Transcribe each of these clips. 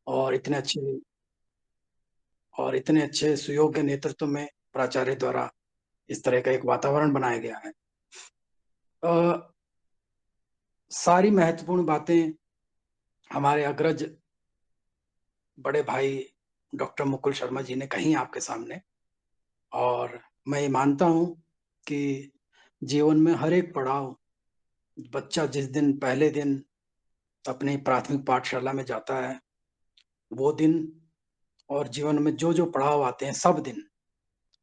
और इतने अच्छे सुयोग्य नेतृत्व में प्राचार्य द्वारा इस तरह का एक वातावरण बनाया गया है। अ, सारी महत्वपूर्ण बातें हमारे अग्रज बड़े भाई डॉक्टर मुकुल शर्मा जी ने कही आपके सामने, और मैं ये मानता हूँ कि जीवन में हर एक पड़ाव, बच्चा जिस दिन पहले दिन अपनी प्राथमिक पाठशाला में जाता है, वो दिन और जीवन में जो-जो पड़ाव आते हैं, सब दिन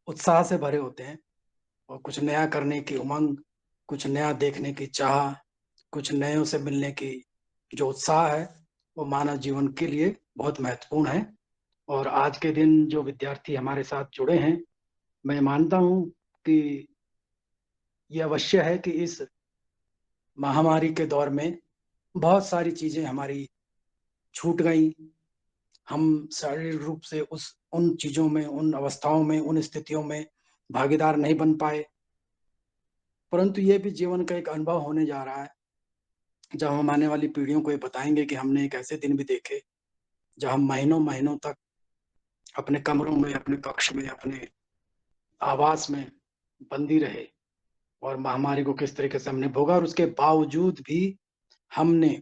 उत्साह से भरे होते हैं और कुछ नया करने की उमंग, कुछ नया देखने की चाह, कुछ नयों से मिलने की जो उत्साह है, वो मानव जीवन के लिए बहुत महत्वपूर्ण है। और आज के दिन जो विद्यार्थी हमारे साथ जुड़े हैं, मैं मानता हूँ कि ये अवश्य है कि इस महामारी के दौर में बहुत सारी चीज़ें हमारी छूट गईं। हम शारीरिक रूप से उस उन चीज़ों में, उन अवस्थाओं में, उन स्थितियों में भागीदार नहीं बन पाए। परंतु ये भी जीवन का एक अनुभव होने जा रहा है, जब हम आने वाली पीढ़ियों को ये बताएँगे कि हमने एक ऐसे दिन भी देखे, जब हम महीनों-महीनों तक अपने कमरों में, अपने कक्ष में, अपने आवास में बंदी रहे और महामारी को किस तरीके से हमने भोगा, और उसके बावजूद भी हमने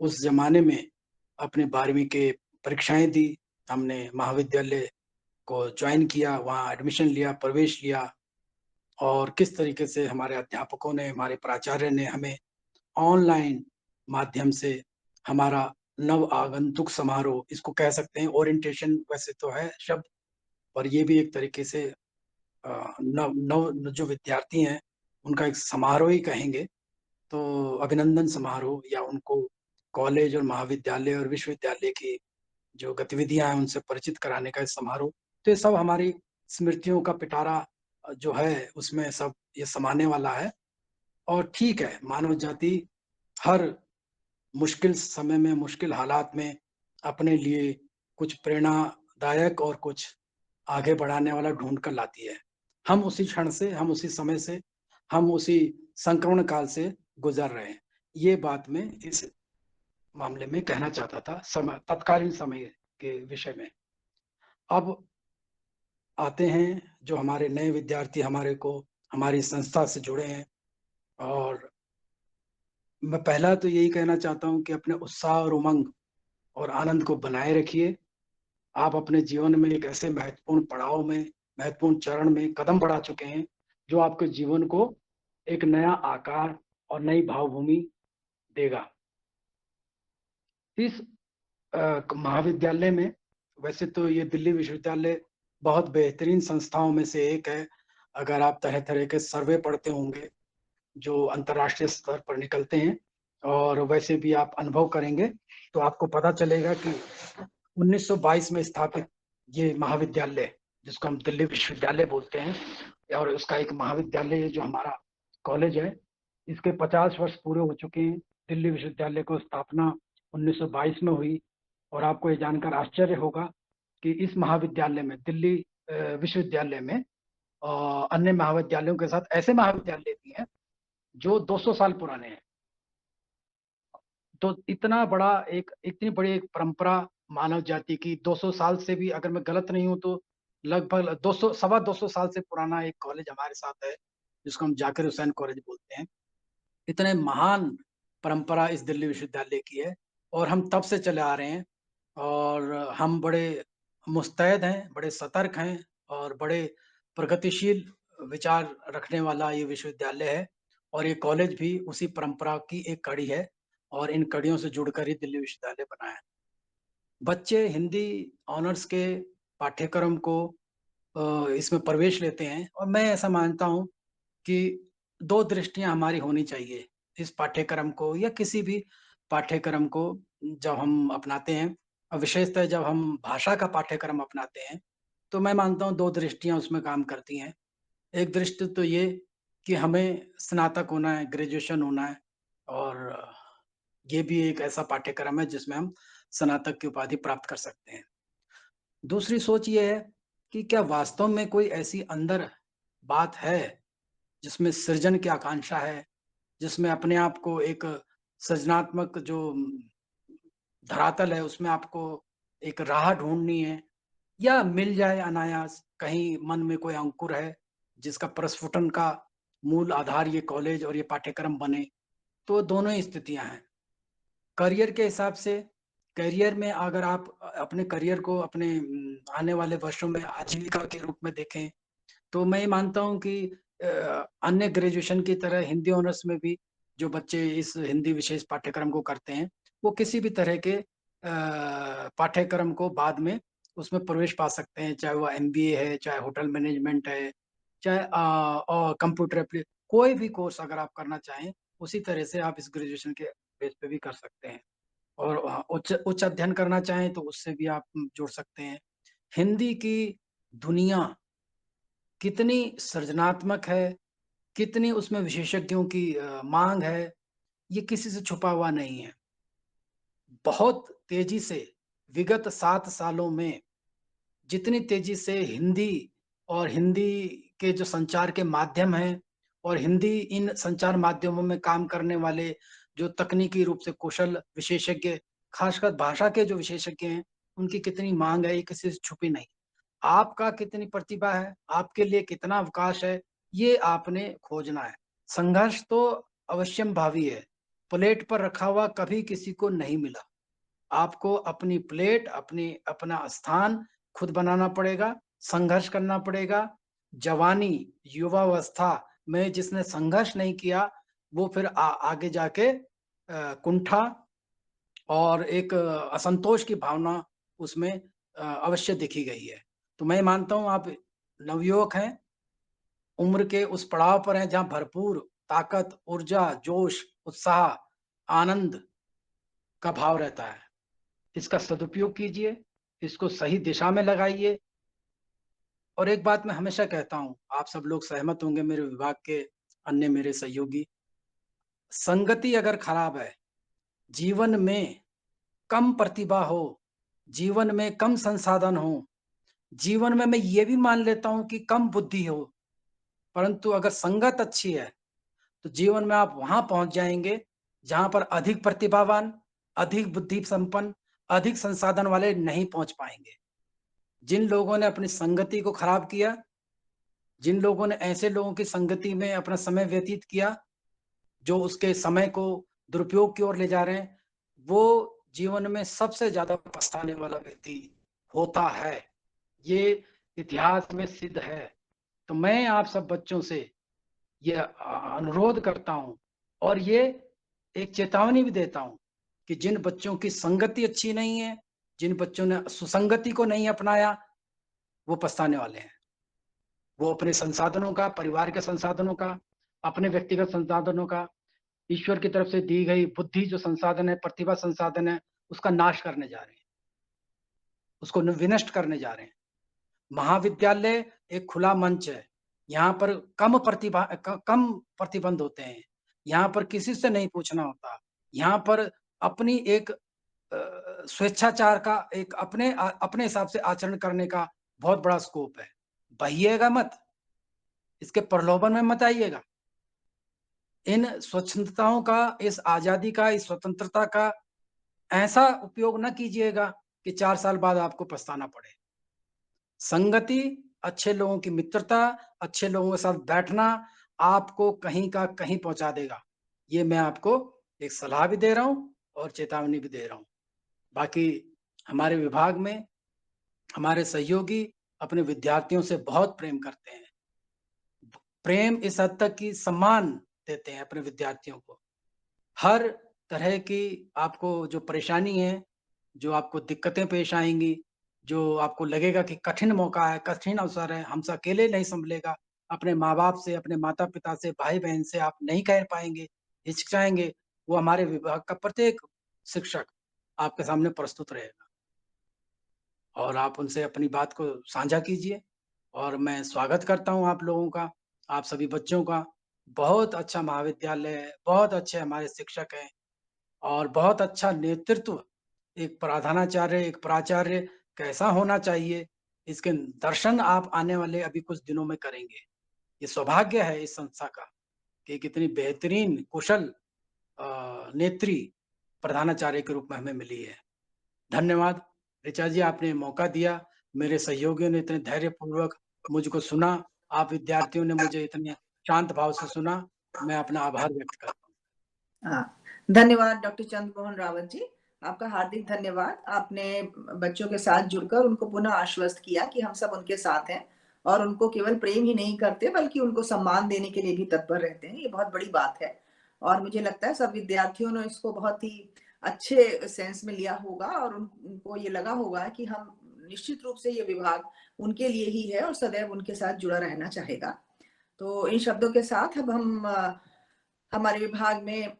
उस ज़माने में अपनी 12वीं की परीक्षाएँ दी, हमने महाविद्यालय को जॉइन किया, वहाँ एडमिशन लिया, प्रवेश लिया, और किस तरीके से हमारे अध्यापकों ने, हमारे प्राचार्य ने हमें ऑनलाइन माध्यम से हमारा नव आगंतुक समारोह, इसको कह सकते हैं, ओरिएंटेशन वैसे तो है शब्द, पर ये भी एक तरीके से नव नव जो विद्यार्थी हैं, उनका एक समारोह ही कहेंगे। तो अभिनंदन समारोह, या उनको कॉलेज और महाविद्यालय और विश्वविद्यालय की जो गतिविधियाँ हैं, उनसे परिचित कराने का समारोह। तो ये सब हमारी स्मृतियों का पिटारा जो है, उसमें सब ये समाने वाला है। और ठीक है, मानव जाति हर मुश्किल समय में, मुश्किल हालात में अपने लिए कुछ प्रेरणादायक और कुछ आगे बढ़ाने वाला ढूँढ कर लाती है। हम उसी क्षण से, हम उसी समय से, हम उसी संक्रमण काल से गुज़र रहे हैं। ये बात मैं इस मामले में कहना चाहता था, तत्कालीन समय के विषय में। अब आते हैं जो हमारे नए विद्यार्थी हमारी संस्था से जुड़े हैं, और मैं पहला तो यही कहना चाहता हूँ कि अपने उत्साह और उमंग और आनंद को बनाए रखिए। आप अपने जीवन में एक ऐसे महत्वपूर्ण पड़ाव में, महत्वपूर्ण चरण में कदम बढ़ा चुके हैं, जो आपके जीवन को एक नया आकार और नई भावभूमि देगा। इस महाविद्यालय में, वैसे तो ये दिल्ली विश्वविद्यालय बहुत बेहतरीन संस्थाओं में से एक है। अगर आप तरह-तरह के सर्वे पढ़ते होंगे, जो अंतर्राष्ट्रीय स्तर पर निकलते हैं, और वैसे भी आप अनुभव करेंगे, तो आपको पता चलेगा कि 1922 में स्थापित ये महाविद्यालय, जिसको हम दिल्ली विश्वविद्यालय बोलते हैं, और उसका एक महाविद्यालय जो हमारा कॉलेज है, इसके 50 वर्ष पूरे हो चुके हैं। दिल्ली विश्वविद्यालय को स्थापना 1922 में हुई, और आपको ये जानकर आश्चर्य होगा कि इस महाविद्यालय में, दिल्ली विश्वविद्यालय में, अन्य महाविद्यालयों के साथ ऐसे महाविद्यालय भी हैं जो 200 साल पुराने हैं। तो इतनी बड़ी एक परंपरा मानव जाति की, 200 साल से भी, अगर मैं गलत नहीं हूँ तो लगभग 200, सवा 200 साल से पुराना एक कॉलेज हमारे साथ है, जिसको हम जाकिर हुसैन कॉलेज बोलते हैं। इतने महान परंपरा इस दिल्ली विश्वविद्यालय की है, और हम तब से चले आ रहे हैं, और हम बड़े मुस्तैद हैं, बड़े सतर्क हैं, और बड़े प्रगतिशील विचार रखने वाला ये विश्वविद्यालय है, और ये कॉलेज भी उसी परंपरा की एक कड़ी है, और इन कड़ियों से जुड़कर ही दिल्ली विश्वविद्यालय बना है। बच्चे हिंदी ऑनर्स के पाठ्यक्रम को इसमें प्रवेश लेते हैं, और मैं ऐसा मानता हूँ कि 2 दृष्टियाँ हमारी होनी चाहिए, इस पाठ्यक्रम को या किसी भी पाठ्यक्रम को जब हम अपनाते हैं, और विशेषतः जब हम भाषा का पाठ्यक्रम अपनाते हैं, तो मैं मानता हूँ 2 दृष्टियाँ उसमें काम करती हैं। एक दृष्टि तो ये कि हमें स्नातक होना है, ग्रेजुएशन होना है, और ये भी एक ऐसा पाठ्यक्रम है जिसमें हम स्नातक की उपाधि प्राप्त कर सकते हैं। दूसरी सोच ये है कि क्या वास्तव में कोई ऐसी अंदर बात है, जिसमें सृजन की आकांक्षा है, जिसमें अपने आप को एक सृजनात्मक जो धरातल है, उसमें आपको एक राह ढूँढनी है या मिल जाए अनायास, कहीं मन में कोई अंकुर है, जिसका प्रस्फुटन का मूल आधार ये कॉलेज और ये पाठ्यक्रम बने, तो दोनों ही स्थितियाँ हैं। करियर के हिसाब से, करियर में अगर आप अपने करियर को अपने आने वाले वर्षों में आजीविका के रूप में देखें, तो मैं ये मानता हूँ कि अन्य ग्रेजुएशन की तरह हिंदी ऑनर्स में भी जो बच्चे इस हिंदी विशेष पाठ्यक्रम को करते हैं, वो किसी भी तरह के पाठ्यक्रम को बाद में उसमें प्रवेश पा सकते हैं, चाहे वो एमबीए है, चाहे होटल मैनेजमेंट है, चाहे कंप्यूटर कोई भी कोर्स अगर आप करना चाहें, उसी तरह से आप इस ग्रेजुएशन के बेस पे भी कर सकते हैं। और उच्च उच्च अध्ययन करना चाहें तो उससे भी आप जुड़ सकते हैं। हिंदी की दुनिया कितनी सृजनात्मक है, कितनी उसमें विशेषज्ञों की माँग है, ये किसी से छुपा हुआ नहीं है। बहुत तेज़ी से विगत 7 सालों में जितनी तेज़ी से हिंदी और हिंदी के जो संचार के माध्यम हैं और हिंदी इन संचार माध्यमों में काम करने वाले जो तकनीकी रूप से कुशल विशेषज्ञ, ख़ासकर भाषा के जो विशेषज्ञ हैं, उनकी कितनी माँग है, ये किसी से छुपी नहीं। आपका कितनी प्रतिभा है, आपके लिए कितना अवकाश है, ये आपने खोजना है। संघर्ष तो अवश्यम्भावी है, प्लेट पर रखा हुआ कभी किसी को नहीं मिला। आपको अपनी प्लेट, अपना स्थान खुद बनाना पड़ेगा, संघर्ष करना पड़ेगा। जवानी, युवावस्था में जिसने संघर्ष नहीं किया, वो फिर आगे जाके कुंठा और एक असंतोष की भावना उसमें अवश्य देखी गई है। तो मैं मानता हूँ आप नवयुवक हैं, उम्र के उस पड़ाव पर हैं जहाँ भरपूर ताकत, ऊर्जा, जोश, उत्साह, आनंद का भाव रहता है। इसका सदुपयोग कीजिए, इसको सही दिशा में लगाइए और एक बात मैं हमेशा कहता हूँ, आप सब लोग सहमत होंगे मेरे विभाग के अन्य मेरे सहयोगी, संगति अगर खराब है, जीवन में कम प्रतिभा हो, जीवन में कम संसाधन हो, जीवन में मैं ये भी मान लेता हूँ कि कम बुद्धि हो, परंतु अगर संगत अच्छी है, तो जीवन में आप वहाँ पहुँच जाएँगे, जहाँ पर अधिक प्रतिभावान, अधिक बुद्धि संपन्न, अधिक संसाधन वाले नहीं पहुँच पाएँगे। जिन लोगों ने अपनी संगति को खराब किया, जिन लोगों ने ऐसे लोगों की संगति में अपना समय व्यतीत किया, जो उसके समय को दुरुपयोग की ओर ले जा रहे हैं, वो जीवन में सबसे ज़्यादा पछताने वाला व्यक्ति होता है। ये इतिहास में सिद्ध है। तो मैं आप सब बच्चों से ये अनुरोध करता हूँ और ये एक चेतावनी भी देता हूँ कि जिन बच्चों की संगति अच्छी नहीं है, जिन बच्चों ने सुसंगति को नहीं अपनाया, वो पछताने वाले हैं। वो अपने संसाधनों का, परिवार के संसाधनों का, अपने व्यक्तिगत संसाधनों का, ईश्वर की तरफ से दी गई बुद्धि जो संसाधन है, प्रतिभा संसाधन है, उसका नाश करने जा रहे हैं, उसको विनष्ट करने जा रहे हैं। महाविद्यालय एक खुला मंच है। यहाँ पर कम प्रतिबंध होते हैं। यहाँ पर किसी से नहीं पूछना होता। यहाँ पर अपनी एक स्वेच्छाचार का एक अपने हिसाब से आचरण करने का बहुत बड़ा स्कोप है। बहिएगा मत, इसके प्रलोभन में मत आइएगा। इन स्वच्छंदताओं का, इस आज़ादी का, इस स्वतंत्रता का ऐसा उपयोग ना कीजिएगा कि 4 साल बाद आपको पछताना पड़े। संगति, अच्छे लोगों की मित्रता, अच्छे लोगों के साथ बैठना आपको कहीं का कहीं पहुँचा देगा। ये मैं आपको एक सलाह भी दे रहा हूँ और चेतावनी भी दे रहा हूँ। बाकी हमारे विभाग में हमारे सहयोगी अपने विद्यार्थियों से बहुत प्रेम करते हैं। प्रेम इस हद तक कि सम्मान देते हैं अपने विद्यार्थियों को। हर तरह की आपको जो परेशानी है, जो आपको दिक्कतें पेश आएँगी, जो आपको लगेगा कि कठिन मौका है, कठिन अवसर है, हमसे अकेले नहीं सँभलेगा, अपने माँ-बाप से, अपने माता-पिता से, भाई-बहन से आप नहीं कह पाएँगे, हिचकिचाएँगे, वो हमारे विभाग का प्रत्येक शिक्षक आपके सामने प्रस्तुत रहेगा और आप उनसे अपनी बात को साझा कीजिए और मैं स्वागत करता हूँ आप लोगों का, आप सभी बच्चों का। बहुत अच्छा महाविद्यालय है, बहुत अच्छे हमारे शिक्षक हैं। और बहुत अच्छा नेतृत्व एक प्रधानाचार्य, एक प्राचार्य कैसा होना चाहिए, इसके दर्शन आप आने वाले अभी कुछ दिनों में करेंगे। ये सौभाग्य है इस संस्था का कि कितनी बेहतरीन कुशल नेत्री प्रधानाचार्य के रूप में हमें मिली है। धन्यवाद। ऋचा जी, आपने मौका दिया, मेरे सहयोगियों ने इतने धैर्यपूर्वक मुझको सुना, आप विद्यार्थियों ने मुझे इतने शांत भाव से सुना, मैं अपना आभार व्यक्त करता हूँ। हाँ, धन्यवाद डॉक्टर चंद्रमोहन रावत जी, आपका हार्दिक धन्यवाद। आपने बच्चों के साथ जुड़कर उनको पुनः आश्वस्त किया कि हम सब उनके साथ हैं और उनको केवल प्रेम ही नहीं करते बल्कि उनको सम्मान देने के लिए भी तत्पर रहते हैं। ये बहुत बड़ी बात है और मुझे लगता है सब विद्यार्थियों ने इसको बहुत ही अच्छे सेंस में लिया होगा और उनको ये लगा होगा कि हम निश्चित रूप से ये विभाग उनके लिए ही है और सदैव उनके साथ जुड़ा रहना चाहेगा। तो इन शब्दों के साथ अब हम हमारे विभाग में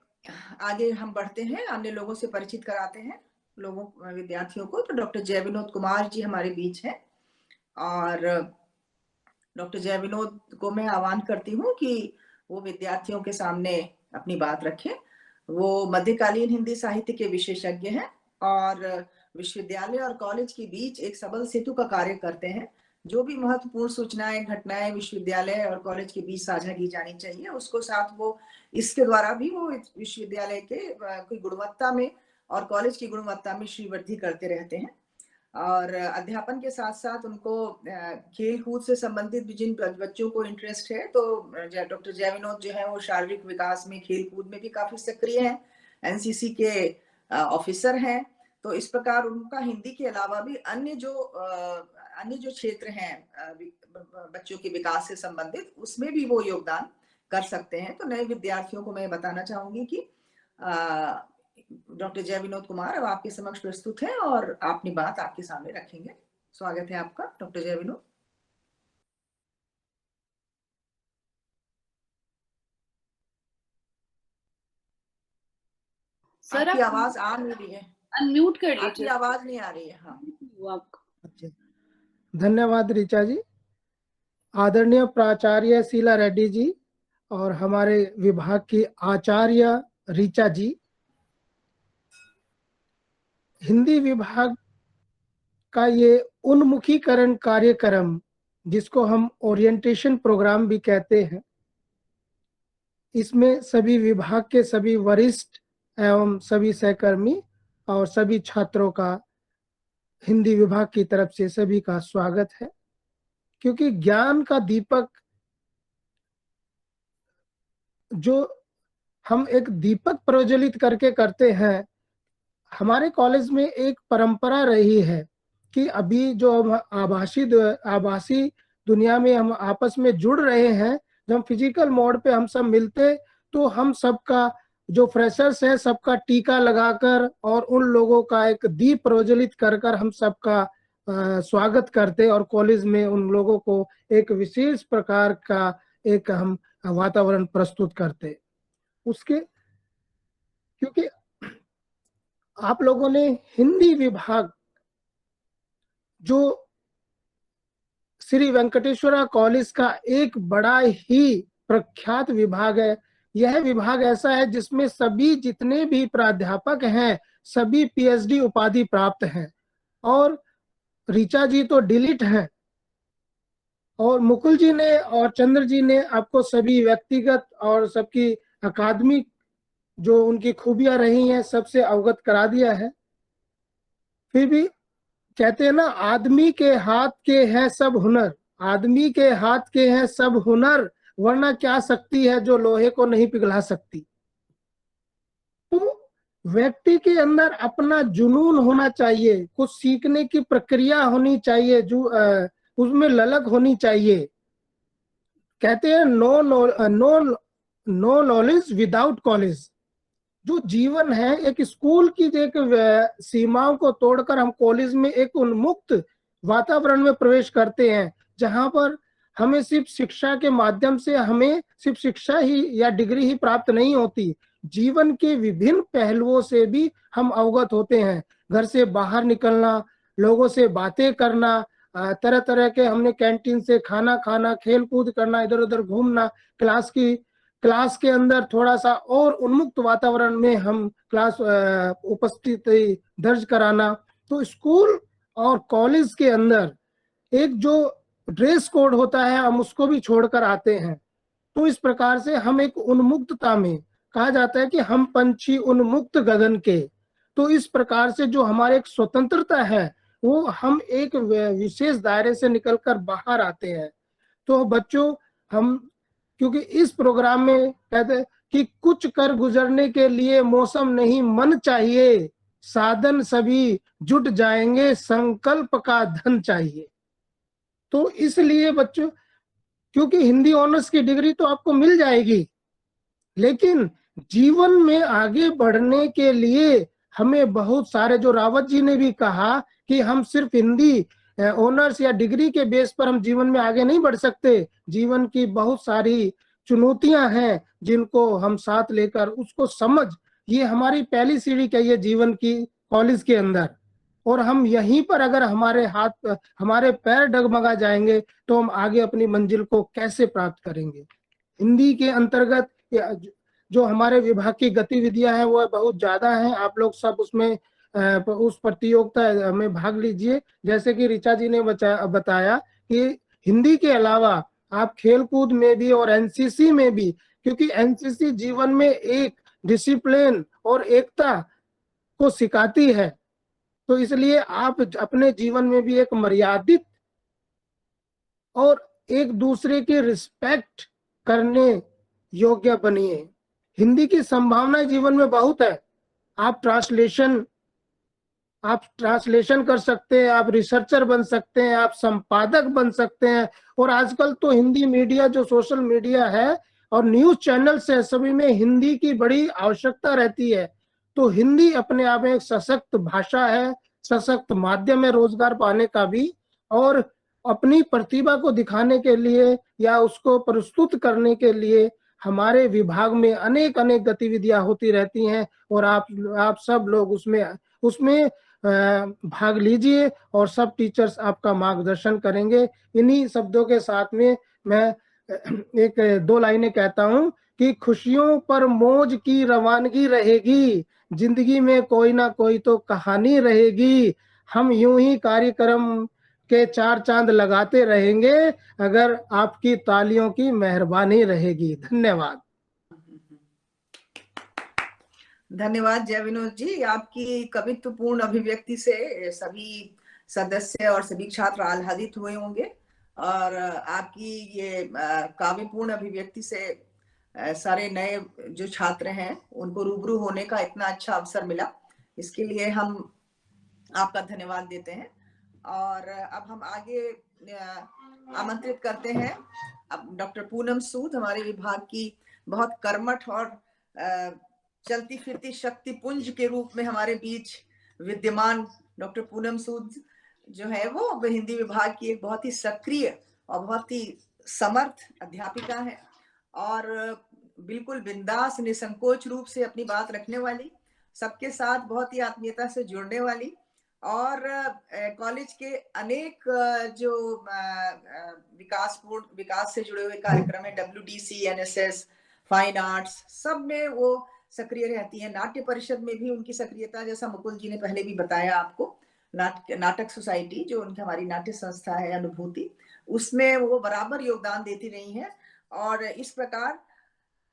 आगे हम बढ़ते हैं, अन्य लोगों से परिचित कराते हैं विद्यार्थियों को। तो डॉक्टर जय विनोद कुमार जी हमारे बीच हैं और डॉक्टर जय विनोद को मैं आह्वान करती हूँ कि वो विद्यार्थियों के सामने अपनी बात रखें। वो मध्यकालीन हिंदी साहित्य के विशेषज्ञ हैं और विश्वविद्यालय और कॉलेज के बीच एक सबल सेतु का कार्य करते हैं। जो भी महत्वपूर्ण सूचनाएं, घटनाएं विश्वविद्यालय और कॉलेज के बीच साझा की जानी चाहिए, उसको साथ वो इसके द्वारा भी वो विश्वविद्यालय की गुणवत्ता में और कॉलेज की गुणवत्ता में श्रीवृद्धि करते रहते हैं। और अध्यापन के साथ साथ उनको खेल कूद से संबंधित भी जिन बच्चों को इंटरेस्ट है, तो डॉक्टर जय विनोद जो है वो शारीरिक विकास में, खेल कूद में भी काफी सक्रिय हैं, एनसीसी के ऑफिसर हैं। तो इस प्रकार उनका हिंदी के अलावा भी अन्य जो क्षेत्र हैं बच्चों के विकास से संबंधित, उसमें भी वो योगदान कर सकते हैं। तो नए विद्यार्थियों को मैं बताना चाहूंगी कि डॉक्टर जय विनोद कुमार अब आपके समक्ष प्रस्तुत हैं और अपनी बात आपके सामने रखेंगे। स्वागत है आपका डॉक्टर जय विनोद। सर आपकी आवाज आ नहीं रही है, अनम्यूट कर लीजिए। आपकी आवाज नहीं आ रही है। हाँ, अच्छा, धन्यवाद ऋचा जी। आदरणीय प्राचार्य शीला रेड्डी जी और हमारे विभाग की आचार्य ऋचा जी, हिंदी विभाग का ये उन्मुखीकरण कार्यक्रम, जिसको हम ओरिएंटेशन प्रोग्राम भी कहते हैं, इसमें सभी विभाग के सभी वरिष्ठ एवं सभी सहकर्मी और सभी छात्रों का हिंदी विभाग की तरफ से सभी का स्वागत है। क्योंकि ज्ञान का दीपक, जो हम एक दीपक प्रज्वलित करके करते हैं, हमारे कॉलेज में एक परंपरा रही है कि अभी जो हम आभासी दुनिया में हम आपस में जुड़ रहे हैं, जब हम फिजिकल मोड पे हम सब मिलते, तो हम सबका जो फ्रेशर्स है सबका टीका लगाकर और उन लोगों का एक दीप प्रज्वलित कर कर हम सबका स्वागत करते और कॉलेज में उन लोगों को एक विशेष प्रकार का एक हम वातावरण प्रस्तुत करते। उसके क्योंकि आप लोगों ने हिंदी विभाग, जो श्री वेंकटेश्वरा कॉलेज का एक बड़ा ही प्रख्यात विभाग है, यह विभाग ऐसा है जिसमें सभी जितने भी प्राध्यापक हैं सभी पीएचडी उपाधि प्राप्त हैं और ऋचा जी तो डिलीट हैं और मुकुल जी ने और चंद्र जी ने आपको सभी व्यक्तिगत और सबकी अकादमिक जो उनकी खूबियां रही हैं सबसे अवगत करा दिया है। फिर भी कहते हैं ना, आदमी के हाथ के हैं सब हुनर, आदमी के हाथ के हैं सब हुनर, वरना क्या शक्ति है जो लोहे को नहीं पिघला सकती। तो व्यक्ति के अंदर अपना जुनून होना चाहिए, कुछ सीखने की प्रक्रिया होनी चाहिए, जो उसमें ललक होनी चाहिए। कहते हैं नो नॉलेज विदाउट कॉलेज। जो जीवन है, एक स्कूल की एक सीमाओं को तोड़कर हम कॉलेज में एक उन्मुक्त वातावरण में प्रवेश करते हैं, जहां पर हमें सिर्फ शिक्षा के माध्यम से हमें सिर्फ शिक्षा ही या डिग्री ही प्राप्त नहीं होती, जीवन के विभिन्न पहलुओं से भी हम अवगत होते हैं। घर से बाहर निकलना, लोगों से बातें करना, तरह तरह के हमने कैंटीन से खाना खाना, खेल कूद करना, इधर उधर घूमना, क्लास के अंदर थोड़ा सा और उन्मुक्त वातावरण में हम क्लास उपस्थिति दर्ज कराना। तो स्कूल और कॉलेज के अंदर एक जो ड्रेस कोड होता है हम उसको भी छोड़कर आते हैं। तो इस प्रकार से हम एक उन्मुक्तता में, कहा जाता है कि हम पंछी उन्मुक्त गगन के, तो इस प्रकार से जो हमारे एक स्वतंत्रता है वो हम एक विशेष दायरे से निकलकर बाहर आते हैं। तो बच्चों, हम क्योंकि इस प्रोग्राम में कहते हैं कि कुछ कर गुजरने के लिए मौसम नहीं मन चाहिए, साधन सभी जुट जाएंगे, संकल्प का धन चाहिए। तो इसलिए बच्चों, क्योंकि हिंदी ऑनर्स की डिग्री तो आपको मिल जाएगी, लेकिन जीवन में आगे बढ़ने के लिए हमें बहुत सारे, जो रावत जी ने भी कहा कि हम सिर्फ हिंदी ऑनर्स या डिग्री के बेस पर हम जीवन में आगे नहीं बढ़ सकते। जीवन की बहुत सारी चुनौतियां हैं जिनको हम साथ लेकर उसको समझ, ये हमारी पहली सीढ़ी कहिए जीवन की कॉलेज के अंदर। और हम यहीं पर अगर हमारे हाथ हमारे पैर डगमगा जाएंगे तो हम आगे अपनी मंजिल को कैसे प्राप्त करेंगे। हिंदी के अंतर्गत जो हमारे विभाग की गतिविधियां हैं वो बहुत ज्यादा हैं। आप लोग सब उसमें उस प्रतियोगिता में भाग लीजिए। जैसे कि ऋचा जी ने बताया कि हिंदी के अलावा आप खेलकूद में भी और एनसीसी में भी, क्योंकि एनसीसी जीवन में एक डिसिप्लिन और एकता को सिखाती है, तो इसलिए आप अपने जीवन में भी एक मर्यादित और एक दूसरे की रिस्पेक्ट करने योग्य बनिए। हिंदी की संभावनाएं जीवन में बहुत है। आप ट्रांसलेशन कर सकते हैं, आप रिसर्चर बन सकते हैं, आप संपादक बन सकते हैं। और आजकल तो हिंदी मीडिया, जो सोशल मीडिया है और न्यूज चैनल्स है, सभी में हिंदी की बड़ी आवश्यकता रहती है। तो हिंदी अपने आप में एक सशक्त भाषा है, सशक्त माध्यम है रोजगार पाने का भी, और अपनी प्रतिभा को दिखाने के लिए या उसको प्रस्तुत करने के लिए हमारे विभाग में अनेक अनेक गतिविधियां होती रहती हैं। और आप सब लोग उसमें भाग लीजिए और सब टीचर्स आपका मार्गदर्शन करेंगे। इन्हीं शब्दों के साथ में मैं एक दो लाइनें कहता हूं कि खुशियों पर मौज की रवानगी रहेगी, जिंदगी में कोई ना कोई तो कहानी रहेगी। हम यूं ही कार्यक्रम के चार चांद लगाते रहेंगे अगर आपकी तालियों की मेहरबानी रहेगी। धन्यवाद। धन्यवाद जय विनोद जी। आपकी कवित्वपूर्ण अभिव्यक्ति से सभी सदस्य और सभी छात्र आह्लादित हुए होंगे, और आपकी ये काव्यपूर्ण अभिव्यक्ति से सारे नए जो छात्र हैं उनको रूबरू होने का इतना अच्छा अवसर मिला, इसके लिए हम आपका धन्यवाद देते हैं। और अब हम आगे आमंत्रित करते हैं अब डॉक्टर पूनम सूद, हमारे विभाग की बहुत कर्मठ और चलती फिरती शक्ति पुंज के रूप में हमारे बीच विद्यमान डॉक्टर पूनम सूद जो है वो हिंदी विभाग की एक बहुत ही सक्रिय और बहुत ही समर्थ अध्यापिका है, और बिल्कुल बिंदास निसंकोच रूप से अपनी बात रखने वाली, सबके साथ बहुत ही आत्मीयता से जुड़ने वाली, और कॉलेज के अनेक जो विकास से जुड़े हुए कार्यक्रम है, WDC, NSS, फाइन आर्ट्स, सब में वो सक्रिय रहती है। नाट्य परिषद में भी उनकी सक्रियता, जैसा मुकुल जी ने पहले भी बताया आपको, नाटक सोसाइटी जो उनकी हमारी नाट्य संस्था है अनुभूति, उसमें वो बराबर योगदान देती रही है। और इस प्रकार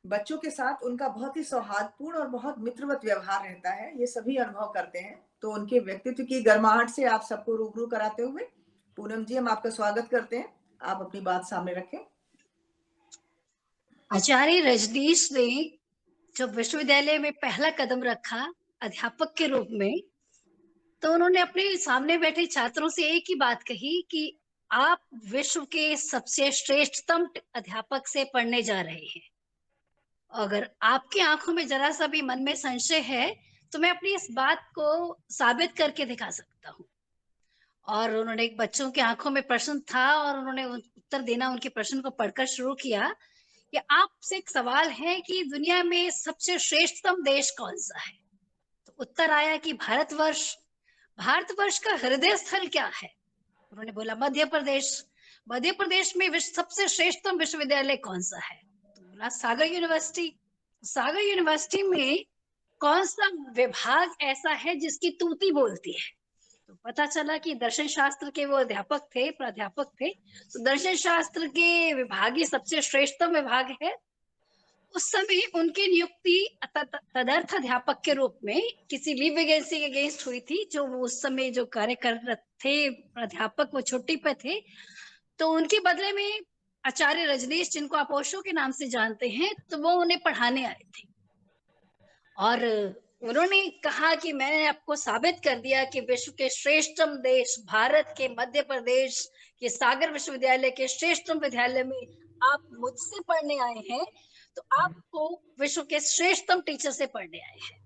बच्चों के साथ उनका बहुत ही सौहार्दपूर्ण और बहुत मित्रवत व्यवहार रहता है, ये सभी अनुभव करते हैं। तो उनके व्यक्तित्व की गर्माहट से आप सबको रूबरू कराते हुए पूनम जी हम आपका स्वागत करते हैं, आप अपनी बात सामने रखें। आचार्य रजनीश ने जब विश्वविद्यालय में पहला कदम रखा अध्यापक के रूप में, तो उन्होंने अपने सामने बैठे छात्रों से एक ही बात कही कि आप विश्व के सबसे श्रेष्ठतम अध्यापक से पढ़ने जा रहे हैं। अगर आपकी आंखों में जरा सा भी मन में संशय है तो मैं अपनी इस बात को साबित करके दिखा सकता हूँ। और उन्होंने एक बच्चों की आंखों में प्रश्न था और उन्होंने उत्तर देना उनके प्रश्न को पढ़कर शुरू किया कि आपसे एक सवाल है कि दुनिया में सबसे श्रेष्ठतम देश कौन सा है। तो उत्तर आया कि भारतवर्ष। भारतवर्ष का हृदय स्थल क्या है? उन्होंने बोला मध्य प्रदेश। मध्य प्रदेश में सबसे श्रेष्ठतम विश्वविद्यालय कौन सा है? तो बोला सागर यूनिवर्सिटी। सागर यूनिवर्सिटी में कौन सा विभाग ऐसा है जिसकी तूती बोलती है? तो पता चला कि दर्शन शास्त्र के वो अध्यापक थे, प्राध्यापक थे, तो दर्शन शास्त्र के विभाग ही सबसे श्रेष्ठतम विभाग है। उस समय उनकी नियुक्ति तदर्थ अध्यापक के रूप में किसी लीव वैकेंसी के अगेंस्ट हुई थी। जो वो उस समय जो कार्य कर रहे थे अध्यापक, वो छुट्टी पे थे, तो उनके बदले में आचार्य रजनीश, जिनको आप ओशो के नाम से जानते हैं, तो वो उन्हें पढ़ाने आए थे। और उन्होंने कहा कि मैंने आपको साबित कर दिया कि विश्व के श्रेष्ठतम देश भारत के मध्य प्रदेश के सागर विश्वविद्यालय के श्रेष्ठतम विद्यालय में आप मुझसे पढ़ने आए हैं, तो आपको विश्व के श्रेष्ठतम टीचर से पढ़ने आए हैं।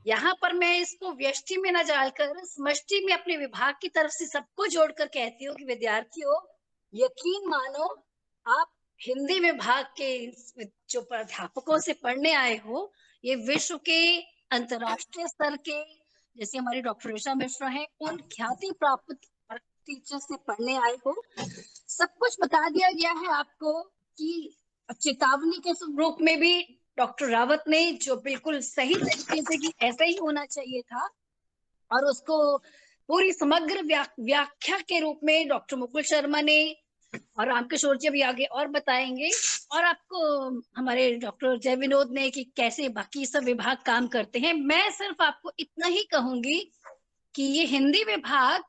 यहाँ पर मैं इसको व्यष्टि में न डालकर समष्टि में अपने विभाग की तरफ से सबको जोड़कर कहती हूँ कि विद्यार्थियों, यकीन मानो, आप हिंदी विभाग के जो प्राध्यापकों से पढ़ने आए हो, ये विश्व के अंतर्राष्ट्रीय स्तर के, जैसे हमारी डॉक्टर ऋषा मिश्रा हैं, उन ख्याति प्राप्त टीचर से पढ़ने आए हो। सब कुछ बता दिया गया है आपको कि चेतावनी के रूप में भी डॉक्टर रावत ने जो बिल्कुल सही तरीके से कि ऐसा ही होना चाहिए था, और उसको पूरी समग्र व्याख्या के रूप में डॉक्टर मुकुल शर्मा ने और रामकिशोर जी अभी आगे और बताएंगे, और आपको हमारे डॉक्टर जय विनोद ने कि कैसे बाकी सब विभाग काम करते हैं। मैं सिर्फ आपको इतना ही कहूंगी कि ये हिंदी विभाग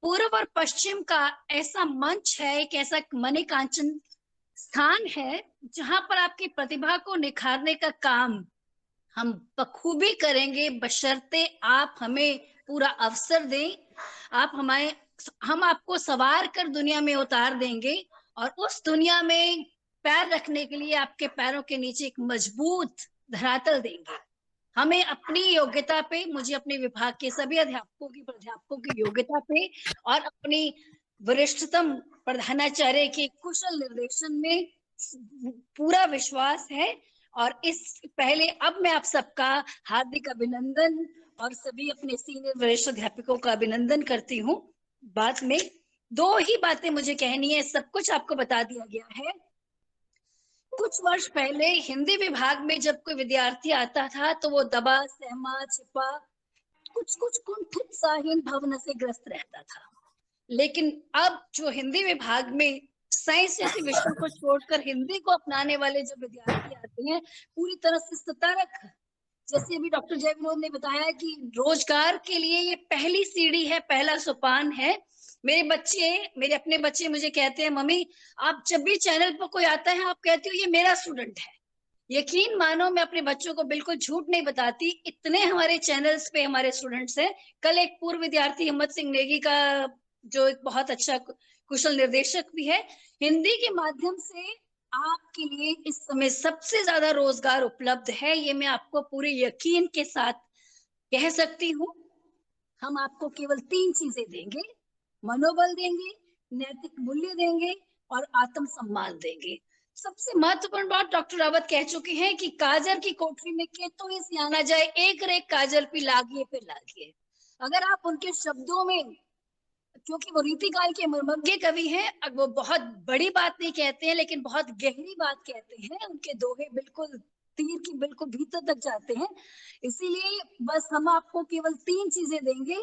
पूर्व और पश्चिम का ऐसा मंच है, एक ऐसा मणिकांचन स्थान है जहां पर आपकी प्रतिभा को निखारने का काम हम बखूबी करेंगे, बशर्ते आप हमें पूरा अवसर दें। हम आपको सवार कर दुनिया में उतार देंगे, और उस दुनिया में पैर रखने के लिए आपके पैरों के नीचे एक मजबूत धरातल देंगे। हमें अपनी योग्यता पे, मुझे अपने विभाग के सभी प्राध्यापकों की योग्यता पे और अपनी वरिष्ठतम प्रधानाचार्य के कुशल निर्देशन में पूरा विश्वास है। और इस पहले अब मैं आप सबका हार्दिक अभिनंदन और सभी अपने सीनियर वरिष्ठ अध्यापकों का अभिनंदन करती हूँ। बाद में 2 ही बातें मुझे कहनी है, सब कुछ आपको बता दिया गया है। कुछ वर्ष पहले हिंदी विभाग में जब कोई विद्यार्थी आता था तो वो दबा, सहमा, छिपा, कुछ कुंठित साहीन भावना से ग्रस्त रहता था। लेकिन अब जो हिंदी विभाग में साइंस जैसे विषयों को छोड़कर हिंदी को अपनाने वाले जो विद्यार्थी आते हैं, पूरी तरह से सतर्क, जैसे अभी डॉक्टर जय विनोद ने बताया कि रोजगार के लिए ये पहली सीढ़ी है, पहला सोपान है। मेरे अपने बच्चे मुझे कहते हैं, मम्मी आप जब भी चैनल पर कोई आता है आप कहती हो ये मेरा स्टूडेंट है। यकीन मानो मैं अपने बच्चों को बिल्कुल झूठ नहीं बताती, इतने हमारे चैनल्स पे हमारे स्टूडेंट्स हैं। कल एक पूर्व विद्यार्थी हिम्मत सिंह नेगी का, जो एक बहुत अच्छा कुशल निर्देशक भी है, हिंदी के माध्यम से आपके लिए इस समय सबसे ज्यादा रोजगार उपलब्ध है, ये मैं आपको पूरे यकीन के साथ कह सकती हूँ। हम आपको केवल 3 चीजें देंगे, मनोबल देंगे, नैतिक मूल्य देंगे और आत्मसम्मान देंगे। सबसे महत्वपूर्ण बात डॉक्टर रावत कह चुके हैं कि काजल की कोठरी में के तो इस आना जाए, एक रेख काजल पे लागिए। अगर आप उनके शब्दों में, क्योंकि वो रीतिकाल के मर्मज्ञ कवि हैं, वो बहुत बड़ी बात नहीं कहते हैं लेकिन बहुत गहरी बात कहते हैं। उनके दोहे बिल्कुल तीर की बिल्कुल भीतर तक जाते हैं। इसीलिए बस हम आपको केवल 3 चीजें देंगे।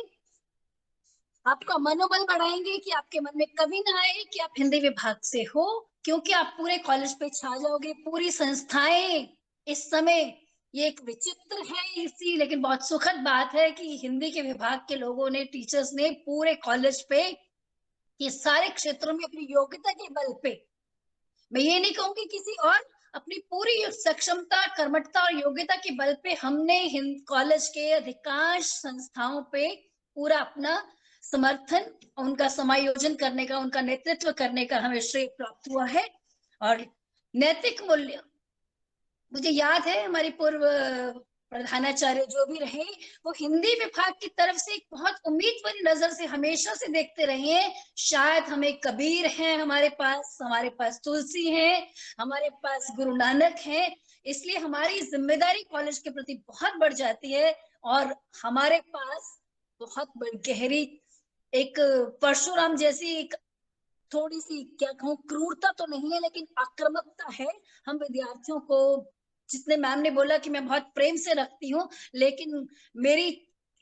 आपका मनोबल बढ़ाएंगे कि आपके मन में कभी ना आए कि आप हिंदी विभाग से हो, क्योंकि आप पूरे कॉलेज पे छा जाओगे। पूरी संस्थाएं इस समय, ये एक विचित्र है इसी, लेकिन बहुत सुखद बात है कि हिंदी के विभाग के लोगों ने, टीचर्स ने पूरे कॉलेज पे ये सारे क्षेत्रों में अपनी योग्यता के बल पे, मैं ये नहीं कहूंगी किसी और, अपनी पूरी सक्षमता, कर्मठता और योग्यता के बल पे हमने कॉलेज के अधिकांश संस्थाओं पे पूरा अपना समर्थन, उनका समायोजन करने का, उनका नेतृत्व करने का हमें श्रेय प्राप्त हुआ है। और नैतिक मूल्य, मुझे याद है हमारी पूर्व प्रधानाचार्य जो भी रहे, वो हिंदी विभाग की तरफ से एक बहुत उम्मीद भरी नजर से हमेशा से देखते रहे हैं। शायद हमें कबीर हैं हमारे पास तुलसी है, हमारे पास गुरु नानक है, इसलिए हमारी जिम्मेदारी कॉलेज के प्रति बहुत बढ़ जाती है। और हमारे पास बहुत गहरी एक परशुराम जैसी एक थोड़ी सी, क्या कहूँ, क्रूरता तो नहीं है लेकिन आक्रामकता है। हम विद्यार्थियों को, जितने मैम ने बोला कि मैं बहुत प्रेम से रखती हूँ, लेकिन मेरी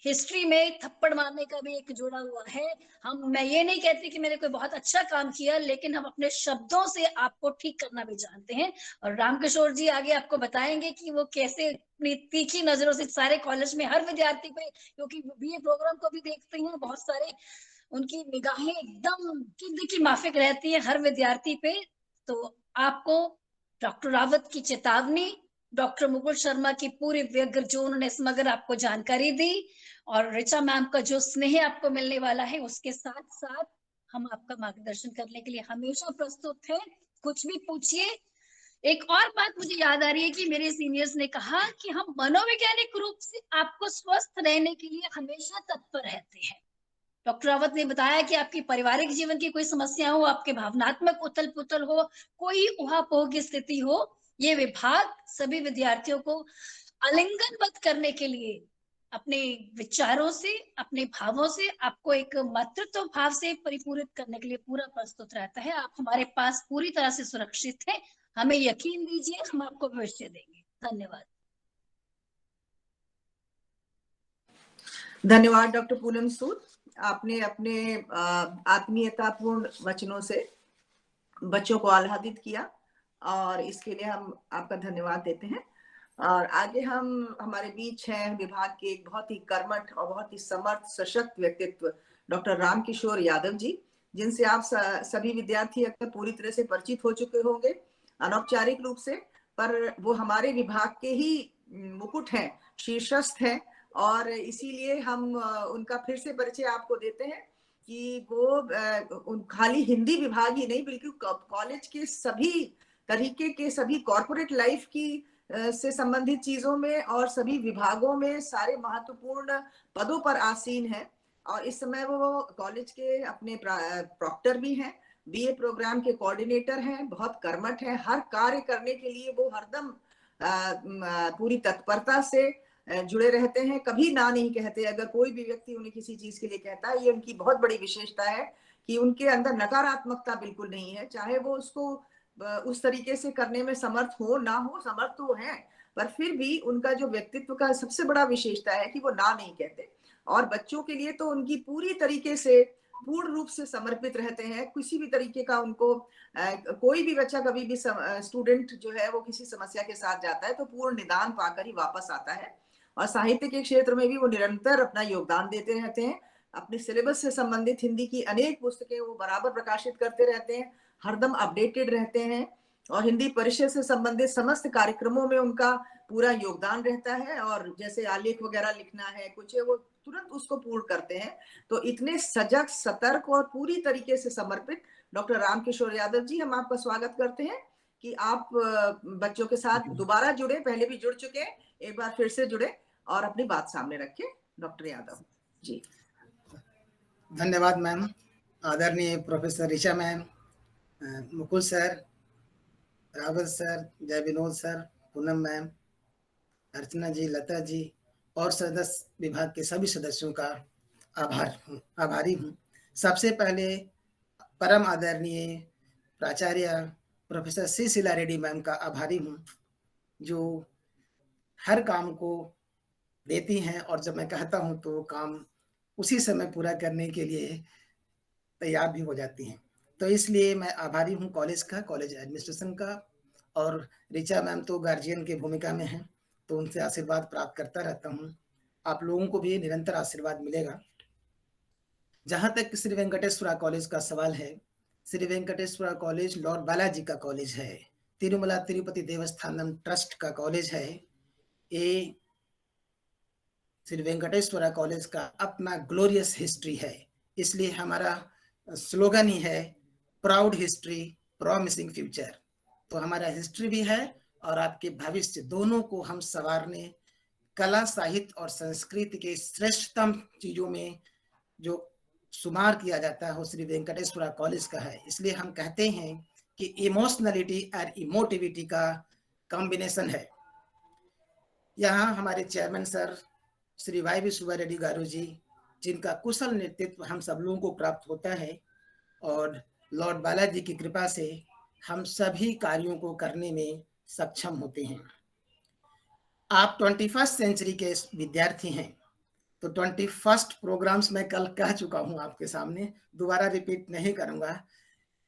हिस्ट्री में थप्पड़ मारने का भी एक जुड़ा हुआ है। मैं ये नहीं कहती कि मैंने कोई बहुत अच्छा काम किया, लेकिन हम अपने शब्दों से आपको ठीक करना भी जानते हैं। और रामकिशोर जी आगे आपको बताएंगे कि वो कैसे अपनी तीखी नजरों से सारे कॉलेज में हर विद्यार्थी पे, क्योंकि बीए प्रोग्राम को भी देखते हैं बहुत सारे, उनकी निगाहें एकदम की माफिक रहती है हर विद्यार्थी पे। तो आपको डॉक्टर रावत की चेतावनी, डॉक्टर मुकुल शर्मा की पूरी व्यग्र जो उन्होंने समग्र आपको जानकारी दी, और ऋचा मैम का जो स्नेह आपको मिलने वाला है, उसके साथ साथ हम आपका मार्गदर्शन करने के लिए हमेशा प्रस्तुत हैं। कुछ भी पूछिए। एक और बात मुझे याद आ रही है कि मेरे सीनियर्स ने कहा कि हम मनोवैज्ञानिक रूप से आपको स्वस्थ रहने के लिए हमेशा तत्पर रहते हैं। डॉक्टर रावत ने बताया कि आपकी पारिवारिक जीवन की कोई समस्या हो, आपके भावनात्मक उथल पुथल हो, कोई उहापोह की स्थिति हो, ये विभाग सभी विद्यार्थियों को आलिंगनबद्ध करने के लिए अपने विचारों से, अपने भावों से, आपको एक मातृत्व भाव से परिपूरित करने के लिए पूरा प्रस्तुत रहता है। आप हमारे पास पूरी तरह से सुरक्षित हैं, हमें यकीन दीजिए, हम आपको भविष्य देंगे। धन्यवाद। धन्यवाद डॉक्टर पूनम सूद। आपने अपने आत्मीयतापूर्ण वचनों से बच्चों को आह्लादित किया और इसके लिए हम आपका धन्यवाद देते हैं। और आगे हमारे बीच हैं विभाग के एक बहुत ही कर्मठ और बहुत ही समर्थ सशक्त व्यक्तित्व डॉक्टर रामकिशोर यादव जी, जिनसे आप सभी विद्यार्थी अक्सर पूरी तरह से परिचित हो चुके होंगे अनौपचारिक रूप से, पर वो हमारे विभाग के ही मुकुट हैं, शीर्षस्थ हैं, और इसीलिए हम उनका फिर से परिचय आपको देते हैं कि वो खाली हिंदी विभाग ही नहीं बल्कि कॉलेज के सभी तरीके के सभी कॉर्पोरेट लाइफ की से संबंधित चीजों में और सभी विभागों में सारे महत्वपूर्ण पदों पर आसीन है। और इस समय वो कॉलेज के अपने प्रॉक्टर भी हैं, बीए प्रोग्राम के कोऑर्डिनेटर हैं, बहुत कर्मठ हैं, हर कार्य करने के लिए वो हरदम पूरी तत्परता से जुड़े रहते हैं, कभी ना नहीं कहते। अगर कोई भी व्यक्ति उन्हें किसी चीज के लिए कहता है, ये उनकी बहुत बड़ी विशेषता है कि उनके अंदर नकारात्मकता बिल्कुल नहीं है, चाहे वो उसको उस तरीके से करने में समर्थ हो ना हो, समर्थ तो है, पर फिर भी उनका जो व्यक्तित्व का सबसे बड़ा विशेषता है कि वो ना नहीं कहते। और बच्चों के लिए तो उनकी पूरी तरीके से पूर्ण रूप से समर्पित रहते हैं। किसी भी तरीके का उनको कोई भी बच्चा कभी भी स्टूडेंट जो है वो किसी समस्या के साथ जाता है तो पूर्ण निदान पाकर ही वापस आता है। और साहित्य के क्षेत्र में भी वो निरंतर अपना योगदान देते रहते हैं। अपने सिलेबस से संबंधित हिंदी की अनेक पुस्तकें वो बराबर प्रकाशित करते रहते हैं, हरदम अपडेटेड रहते हैं, और हिंदी परिषद से संबंधित समस्त कार्यक्रमों में उनका पूरा योगदान रहता है। और जैसे आलेख वगैरह लिखना है कुछ है, वो तुरंत उसको पूर्ण करते हैं। तो इतने सजग, सतर्क और पूरी तरीके से समर्पित डॉक्टर रामकिशोर यादव जी, हम आपका स्वागत करते हैं कि आप बच्चों के साथ दोबारा जुड़े, पहले भी जुड़ चुके हैं, एक बार फिर से जुड़े और अपनी बात सामने रखें। डॉक्टर यादव जी। धन्यवाद मैम। आदरणीय professor Richa ma'am, Mukul sir, Rawat sir, जय विनोद सर, पूनम मैम, अर्चना जी, लता जी और सदस्य विभाग के सभी सदस्यों का आभारी हूँ। सबसे पहले परम आदरणीय प्राचार्य professor C Sheela Reddy ma'am का आभारी हूँ, जो हर काम को देती हैं और जब मैं कहता हूँ तो काम उसी समय पूरा करने के लिए तैयार भी हो जाती हैं। तो इसलिए मैं आभारी हूँ कॉलेज का, कॉलेज एडमिनिस्ट्रेशन का। और ऋचा मैम तो गार्जियन की भूमिका में हैं, तो उनसे आशीर्वाद प्राप्त करता रहता हूँ। आप लोगों को भी निरंतर आशीर्वाद मिलेगा। जहाँ तक श्री वेंकटेश्वरा कॉलेज का सवाल है, श्री वेंकटेश्वरा कॉलेज लॉर्ड बालाजी का कॉलेज है, तिरुमला तिरुपति देवस्थानम ट्रस्ट का कॉलेज है। ये श्री वेंकटेश्वरा कॉलेज का अपना ग्लोरियस हिस्ट्री है, इसलिए हमारा स्लोगन ही है प्राउड हिस्ट्री प्रॉमिसिंग फ्यूचर। तो हमारा हिस्ट्री भी है और आपके भविष्य दोनों को हम संवारने, कला, साहित्य और संस्कृति के श्रेष्ठतम चीजों में जो शुमार किया जाता है वो श्री वेंकटेश्वरा कॉलेज का है। इसलिए हम कहते हैं कि इमोशनलिटी और इमोटिविटी का कॉम्बिनेशन है। यहाँ हमारे chairman sir Shri Y Subba Reddy garu ji, जिनका कुशल नेतृत्व हम सब लोगों को प्राप्त होता है, और लॉर्ड बालाजी की कृपा से हम सभी कार्यों को करने में सक्षम होते हैं। आप 21st सेंचुरी के विद्यार्थी हैं, तो 21 प्रोग्राम्स मैं कल कह चुका हूं आपके सामने, दोबारा रिपीट नहीं करूंगा।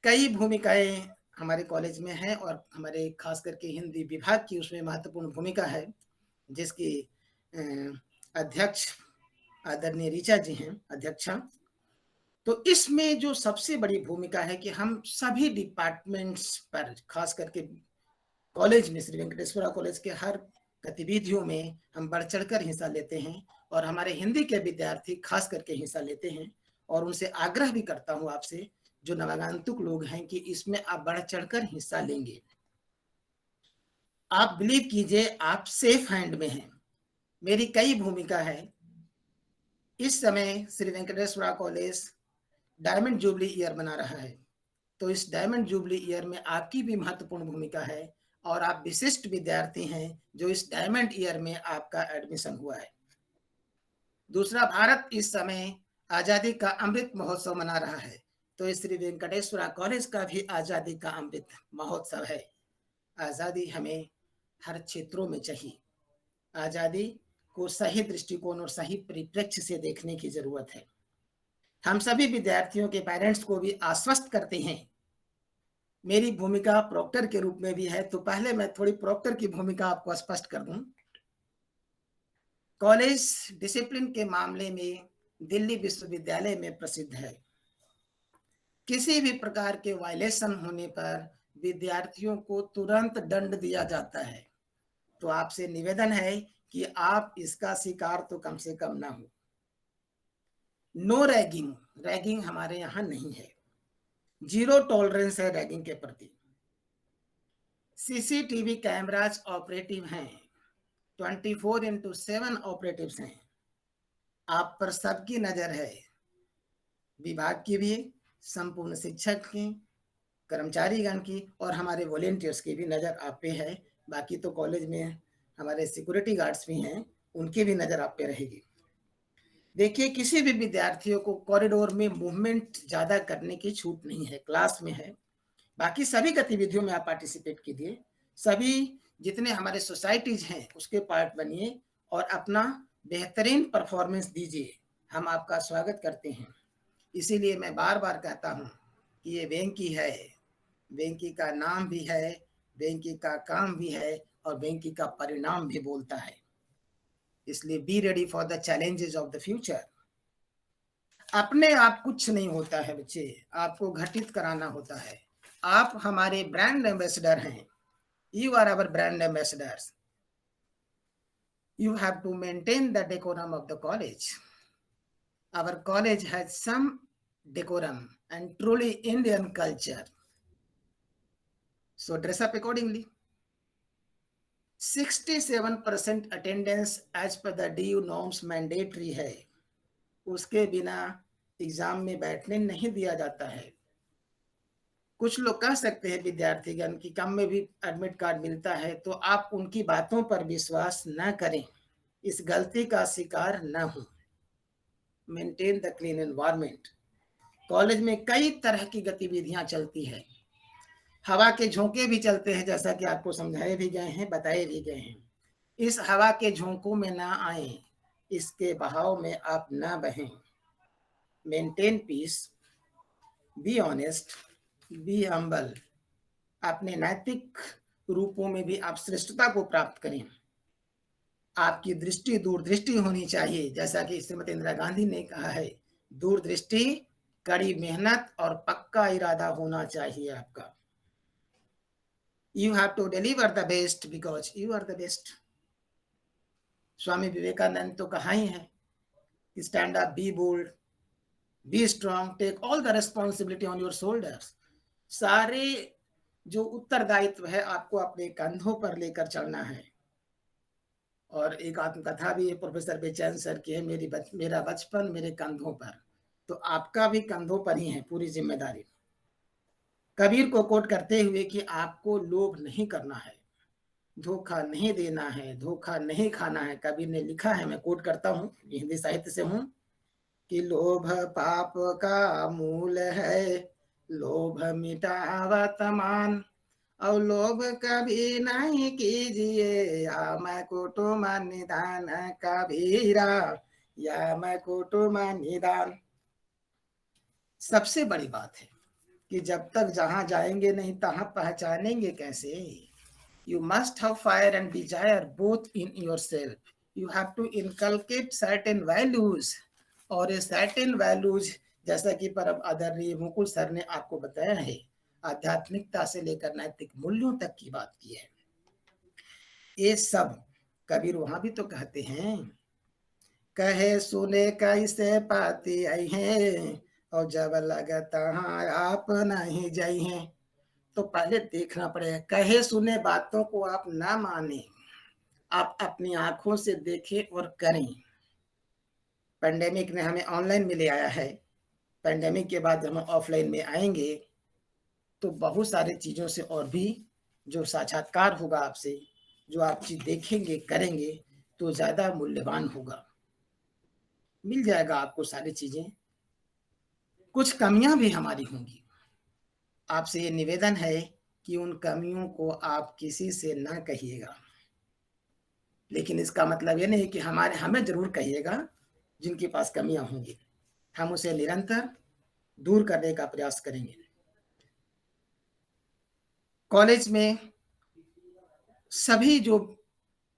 कई भूमिकाएं हमारे कॉलेज में हैं और हमारे खास करके हिंदी विभाग की उसमें महत्वपूर्ण भूमिका है, जिसकी अध्यक्ष आदरणीय ऋचा जी हैं, अध्यक्षा। तो इसमें जो सबसे बड़ी भूमिका है कि हम सभी डिपार्टमेंट्स पर, खास करके कॉलेज में, श्री वेंकटेश्वरा कॉलेज के हर गतिविधियों में हम बढ़ चढ़कर हिस्सा लेते हैं और हमारे हिंदी के विद्यार्थी खास करके हिस्सा लेते हैं। और उनसे आग्रह भी करता हूं आपसे, जो नवागंतुक लोग हैं, कि इसमें आप बढ़ चढ़कर हिस्सा लेंगे। आप बिलीव कीजिए, आप सेफ हैंड में हैं। मेरी कई भूमिका है। इस समय Shri Venkateswara college diamond jubilee year मना रहा है, तो इस डायमंड जुबली ईयर में आपकी भी महत्वपूर्ण भूमिका है और आप विशिष्ट विद्यार्थी हैं जो इस डायमंड ईयर में आपका एडमिशन हुआ है। दूसरा, भारत इस समय आजादी का अमृत महोत्सव मना रहा है, तो इस श्री वेंकटेश्वरा कॉलेज का भी आजादी का अमृत महोत्सव है। आजादी हमें हर क्षेत्रों में चाहिए। आजादी को सही दृष्टिकोण और सही परिप्रेक्ष्य से देखने की जरूरत है। हम सभी विद्यार्थियों के पेरेंट्स को भी आश्वस्त करते हैं। मेरी भूमिका प्रोक्टर के रूप में भी है, तो पहले मैं थोड़ी प्रोक्टर की भूमिका आपको स्पष्ट कर दूं। कॉलेज डिसिप्लिन के मामले में दिल्ली विश्वविद्यालय में प्रसिद्ध है। किसी भी प्रकार के वायलेशन होने पर विद्यार्थियों को तुरंत दंड दिया जाता है। तो आपसे निवेदन है कि आप इसका शिकार तो कम से कम ना हो। नो रैगिंग, रैगिंग हमारे यहाँ नहीं है। जीरो टॉलरेंस है रैगिंग के प्रति। सीसीटीवी कैमराज ऑपरेटिव हैं, 24/7 ऑपरेटिव्स हैं। आप पर सबकी नजर है, विभाग की भी, संपूर्ण शिक्षक की, कर्मचारीगण की और हमारे वॉलेंटियर्स की भी नजर आप पे है। बाकी तो कॉलेज में हमारे सिक्योरिटी गार्ड्स भी हैं, उनकी भी नजर आप पे रहेगी। देखिए, किसी भी विद्यार्थियों को कॉरिडोर में मूवमेंट ज्यादा करने की छूट नहीं है, क्लास में है। बाकी सभी गतिविधियों में आप पार्टिसिपेट कीजिए। सभी जितने हमारे सोसाइटीज हैं उसके पार्ट बनिए और अपना बेहतरीन परफॉर्मेंस दीजिए। हम आपका स्वागत करते हैं। इसीलिए मैं बार बार कहता हूं कि ये वेंकी है, वेंकी का नाम भी है, वेंकी का काम भी है और वेंकी का परिणाम भी बोलता है। इसलिए B ready for the challenges of the future. अपने आप कुछ नहीं होता है बच्चे, आपको घटित कराना होता है। आप हमारे ब्रांड एम्बेसडर हैं। You are our brand ambassadors. You have to maintain the decorum of the college. Our college has some decorum and truly Indian culture. So dress up accordingly. 67% attendance as per the DU norms mandatory है। उसके बिना exam में बैठने नहीं दिया जाता है। कुछ लोग कह सकते हैं विद्यार्थीगण की कम में भी एडमिट कार्ड मिलता है, तो आप उनकी बातों पर विश्वास न करें, इस गलती का शिकार न हो। Maintain the clean environment. College में कई तरह की गतिविधियां चलती है, हवा के झोंके भी चलते हैं, जैसा कि आपको समझाए भी गए हैं, बताए भी गए हैं। इस हवा के झोंकों में ना आए, इसके बहाव में आप ना बहें। Maintain peace, be honest, be humble. अपने नैतिक रूपों में भी आप श्रेष्ठता को प्राप्त करें। आपकी दृष्टि दूरदृष्टि होनी चाहिए, जैसा कि श्रीमती इंदिरा गांधी ने कहा है, दूरदृष्टि, कड़ी मेहनत और पक्का इरादा होना चाहिए आपका। You have to deliver the best because you are the best. Swami Vivekananda तो कहा ही है, stand up, be bold, be strong, take all the responsibility on your shoulders. सारे जो उत्तरदायित्व है आपको अपने कंधों पर लेकर चलना है। और एक आत्मकथा भी है प्रोफेसर बेचैन सर की है, मेरा बचपन मेरे कंधों पर। तो आपका भी कंधों पर ही है पूरी जिम्मेदारी। कबीर को कोट करते हुए कि आपको लोभ नहीं करना है, धोखा नहीं देना है, धोखा नहीं खाना है। कबीर ने लिखा है, मैं कोट करता हूँ, हिंदी साहित्य से हूँ, कि लोभ पाप का मूल है, लोभ मिटावत मान, और लोभ कभी नहीं कीजिए, या मैं कुटुम निदान कबीरा, यम कुटुम निदान। सबसे बड़ी बात है कि जब तक जहां जाएंगे नहीं तहां पहचानेंगे कैसे। You must have fire and desire both in yourself. You have to inculcate certain values, और ये certain values जैसा कि परम आदरणीय मुकुल सर ने आपको बताया है, आध्यात्मिकता से लेकर नैतिक मूल्यों तक की बात की है। ये सब कबीर वहां भी तो कहते हैं, कहे सुने कैसे पाती आई है, और जब लगता आप नहीं जाई हैं। तो पहले देखना पड़ेगा, कहे सुने बातों को आप ना माने, आप अपनी आंखों से देखें और करें। पेंडेमिक ने हमें ऑनलाइन में ले आया है, पेंडेमिक के बाद हम ऑफलाइन में आएंगे तो बहुत सारी चीजों से और भी जो साक्षात्कार होगा आपसे, जो आप चीज देखेंगे करेंगे तो ज्यादा मूल्यवान होगा, मिल जाएगा आपको सारी चीजें। कुछ कमियां भी हमारी होंगी, आपसे ये निवेदन है कि उन कमियों को आप किसी से ना कहिएगा, लेकिन इसका मतलब ये नहीं कि हमें जरूर कहिएगा जिनके पास कमियां होंगी, हम उसे निरंतर दूर करने का प्रयास करेंगे। कॉलेज में सभी जो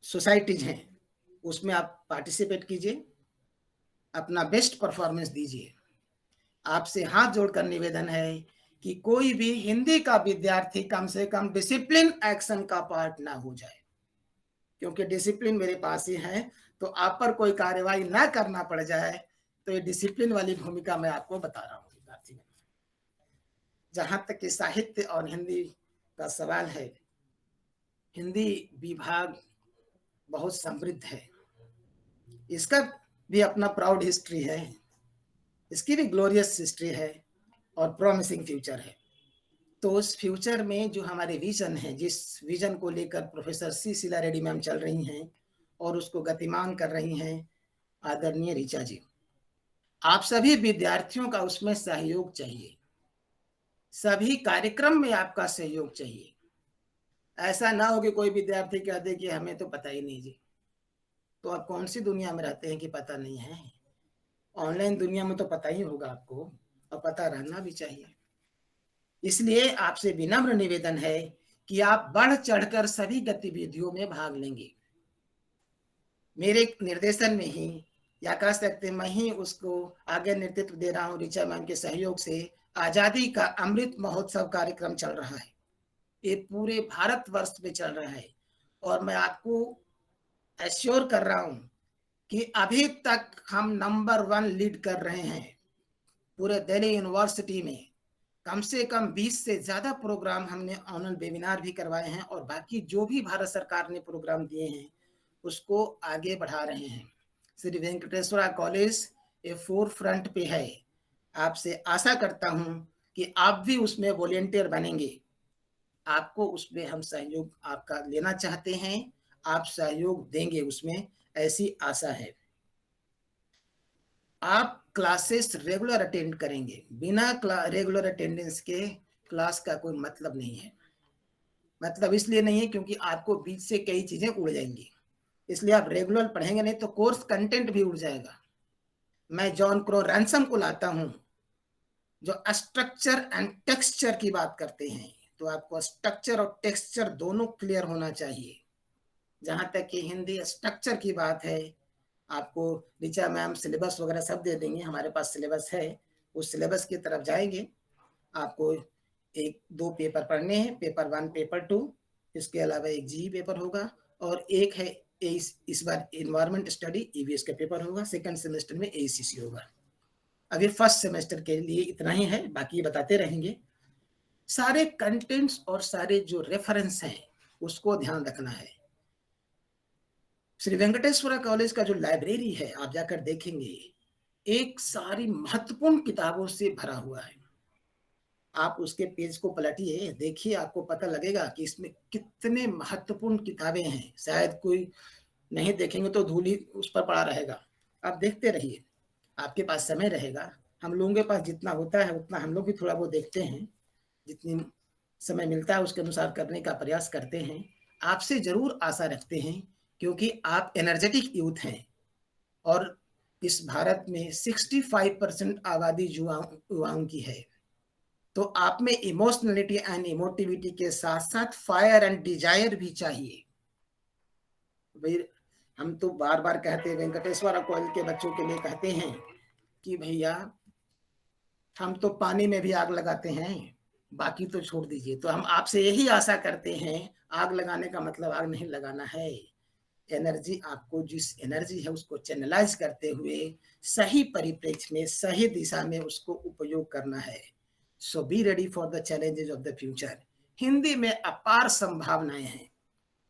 सोसाइटीज हैं उसमें आप पार्टिसिपेट कीजिए, अपना बेस्ट परफॉर्मेंस दीजिए। आपसे हाथ जोड़कर निवेदन है कि कोई भी हिंदी का विद्यार्थी कम से कम डिसिप्लिन एक्शन का पार्ट ना हो जाए, क्योंकि डिसिप्लिन मेरे पास ही है, तो आप पर कोई कार्यवाही ना करना पड़ जाए, तो ये डिसिप्लिन वाली भूमिका मैं आपको बता रहा हूँ विद्यार्थी। जहां तक कि साहित्य और हिंदी का सवाल है, हिंदी विभाग बहुत समृद्ध है, इसका भी अपना प्राउड हिस्ट्री है, इसकी भी ग्लोरियस हिस्ट्री है और प्रॉमिसिंग फ्यूचर है। तो उस फ्यूचर में जो हमारे विजन है, जिस विजन को लेकर professor C Sheela Reddy ma'am चल रही हैं और उसको गतिमान कर रही हैं आदरणीय ऋचा जी, आप सभी विद्यार्थियों का उसमें सहयोग चाहिए, सभी कार्यक्रम में आपका सहयोग चाहिए। ऐसा ना हो कि कोई विद्यार्थी कह दे कि हमें तो पता ही नहीं जी, तो आप कौन सी दुनिया में रहते हैं कि पता नहीं है। ऑनलाइन दुनिया में तो पता ही होगा आपको, और पता रहना भी चाहिए। इसलिए आपसे विनम्र निवेदन है कि आप बढ़ चढ़कर सभी गतिविधियों में भाग लेंगे। मेरे निर्देशन में ही, या कह सकते मैं ही उसको आगे नेतृत्व दे रहा हूँ, ऋचा मैम के सहयोग से आजादी का अमृत महोत्सव कार्यक्रम चल रहा है, ये पूरे भारतवर्ष में चल रहा है। और मैं आपको एश्योर कर रहा हूं कि अभी तक हम नंबर 1 लीड कर रहे हैं पूरे दिल्ली यूनिवर्सिटी में। कम से कम 20 से ज्यादा प्रोग्राम हमने ऑनलाइन वेबिनार भी करवाए हैं, और बाकी जो भी भारत सरकार ने प्रोग्राम दिए हैं उसको आगे बढ़ा रहे हैं। श्री वेंकटेश्वरा कॉलेज ये फोर फ्रंट पे है। आपसे आशा करता हूं कि आप भी उसमें वॉलेंटियर बनेंगे, आपको उसमें हम सहयोग आपका लेना चाहते हैं, आप सहयोग देंगे उसमें, ऐसी आशा है। आप क्लासेस रेगुलर अटेंड करेंगे, बिना रेगुलर अटेंडेंस के क्लास का कोई मतलब नहीं है। मतलब इसलिए नहीं है क्योंकि आपको बीच से कई चीजें उड़ जाएंगी, इसलिए आप रेगुलर पढ़ेंगे नहीं तो कोर्स कंटेंट भी उड़ जाएगा। मैं जॉन क्रो रैंसम को लाता हूं जो स्ट्रक्चर एंड टेक्सचर की बात करते हैं, तो आपको स्ट्रक्चर और टेक्सचर दोनों क्लियर होना चाहिए। जहां तक कि हिंदी स्ट्रक्चर की बात है, आपको ऋचा मैम सिलेबस वगैरह सब दे देंगे, हमारे पास सिलेबस है, उस सिलेबस की तरफ जाएंगे। आपको 1-2 पेपर पढ़ने हैं, पेपर 1 पेपर 2, इसके अलावा एक जी पेपर होगा, और एक है इस बार एनवायरमेंट स्टडी ईवीएस का पेपर होगा। सेकंड सेमेस्टर में एसीसी होगा। अभी फर्स्ट सेमेस्टर के लिए इतना ही है, बाकी बताते रहेंगे। सारे कंटेंट्स और सारे जो रेफरेंस हैं उसको ध्यान रखना है। श्री वेंकटेश्वरा कॉलेज का जो लाइब्रेरी है आप जाकर देखेंगे, एक सारी महत्वपूर्ण किताबों से भरा हुआ है। आप उसके पेज को पलटिए, देखिए, आपको पता लगेगा कि इसमें कितने महत्वपूर्ण किताबें हैं। शायद कोई नहीं देखेंगे तो धूल ही उस पर पड़ा रहेगा। आप देखते रहिए, आपके पास समय रहेगा। हम लोगों के पास जितना होता है उतना हम लोग भी थोड़ा वो देखते हैं, जितनी समय मिलता है उसके अनुसार करने का प्रयास करते हैं। आपसे जरूर आशा रखते हैं, क्योंकि आप एनर्जेटिक यूथ हैं और इस भारत में 65% आबादी युवाओं की है। तो आप में इमोशनलिटी एंड इमोटिविटी के साथ साथ फायर एंड डिजायर भी चाहिए। भाई हम तो बार बार कहते हैं, वेंकटेश्वर कॉलेज के बच्चों के लिए कहते हैं कि भैया हम तो पानी में भी आग लगाते हैं, बाकी तो छोड़ दीजिए। तो हम आपसे यही आशा करते हैं, आग लगाने का मतलब आग नहीं लगाना है। एनर्जी, आपको जिस एनर्जी है उसको चैनलाइज करते हुए सही परिप्रेक्ष्य में, सही दिशा में उसको उपयोग करना है। So be ready for the challenges of the future. Hindi में अपार संभावनाएं हैं।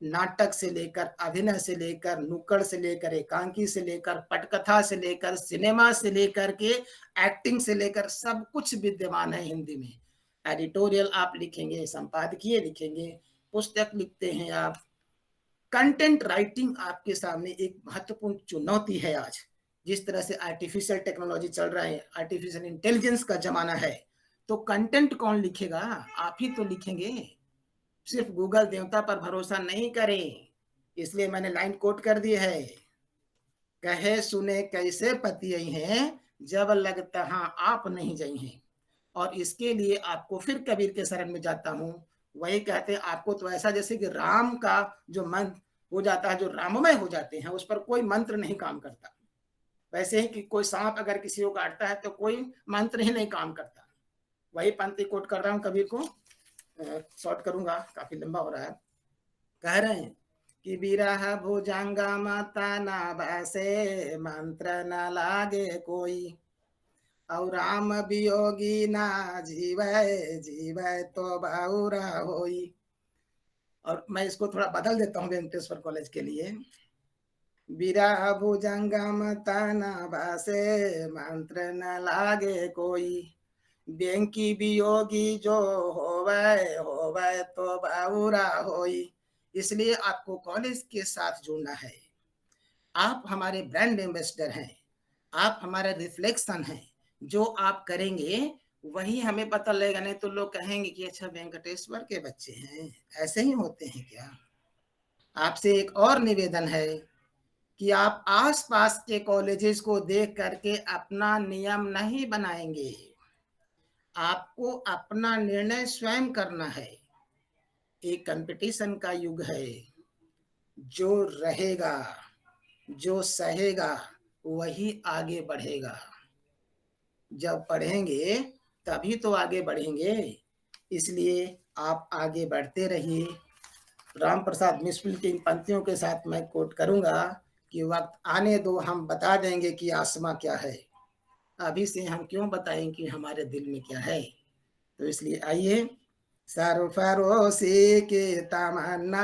नाटक से लेकर, अभिनय से लेकर, नुक्कड़ से लेकर, एकांकी से लेकर, पटकथा से लेकर, सिनेमा से लेकर के एक्टिंग से लेकर सब कुछ विद्यमान है हिंदी में। एडिटोरियल आप लिखेंगे, संपादकीय लिखेंगे, पुस्तक लिखते हैं आप, कंटेंट राइटिंग आपके सामने एक महत्वपूर्ण चुनौती है आज। जिस तरह से आर्टिफिशियल टेक्नोलॉजी चल रहा है, आर्टिफिशियल इंटेलिजेंस का जमाना है, तो कंटेंट कौन लिखेगा? आप ही तो लिखेंगे। सिर्फ गूगल देवता पर भरोसा नहीं करें। इसलिए मैंने लाइन कोट कर दी है, कहे सुने कैसे पति हैं, जब लगता हाँ आप नहीं जाई हैं। और इसके लिए आपको फिर कबीर के शरण में जाता हूँ। वही कहते हैं, आपको तो ऐसा जैसे कि राम का जो मंत्र हो जाता है, जो राममय हो जाते हैं, उस पर कोई मंत्र नहीं काम करता। वैसे ही कि कोई सांप अगर किसी को काटता है तो कोई मंत्र ही नहीं काम करता। वही पंक्ति कोट कर रहा हूँ कबीर को, शॉर्ट करूंगा, काफी लंबा हो रहा है। कह रहे हैं कि बिरह भुजंगा माता ना बसे, मंत्र न लागे कोई, और राम वियोगी ना जीवै, जीवै तो बहुरा होई। और मैं इसको थोड़ा बदल देता हूँ वेंकटेश्वर कॉलेज के लिए। बिरह भुजंगम तन बसे, मंत्र न लागे कोई, बेंकी वियोगी जो होवे, होवे तो बहुरा होई। इसलिए आपको कॉलेज के साथ जुड़ना है। आप हमारे ब्रांड एम्बेसडर हैं, आप हमारे रिफ्लेक्शन हैं। जो आप करेंगे वही हमें पता लगेगा, नहीं तो लोग कहेंगे कि अच्छा वेंकटेश्वर के बच्चे हैं, ऐसे ही होते हैं क्या? आपसे एक और निवेदन है कि आप आसपास के कॉलेजेस को देख करके अपना नियम नहीं बनाएंगे, आपको अपना निर्णय स्वयं करना है। एक कंपटीशन का युग है, जो रहेगा, जो सहेगा वही आगे बढ़ेगा। जब पढ़ेंगे तभी तो आगे बढ़ेंगे। इसलिए आप आगे बढ़ते रहिए। राम प्रसाद मिश्र की इन पंक्तियों के साथ मैं कोट करूंगा कि वक्त आने दो, हम बता देंगे कि आसमां क्या है। अभी से हम क्यों बताएं कि हमारे दिल में क्या है? तो इसलिए आइए, सरफरोशी की तमन्ना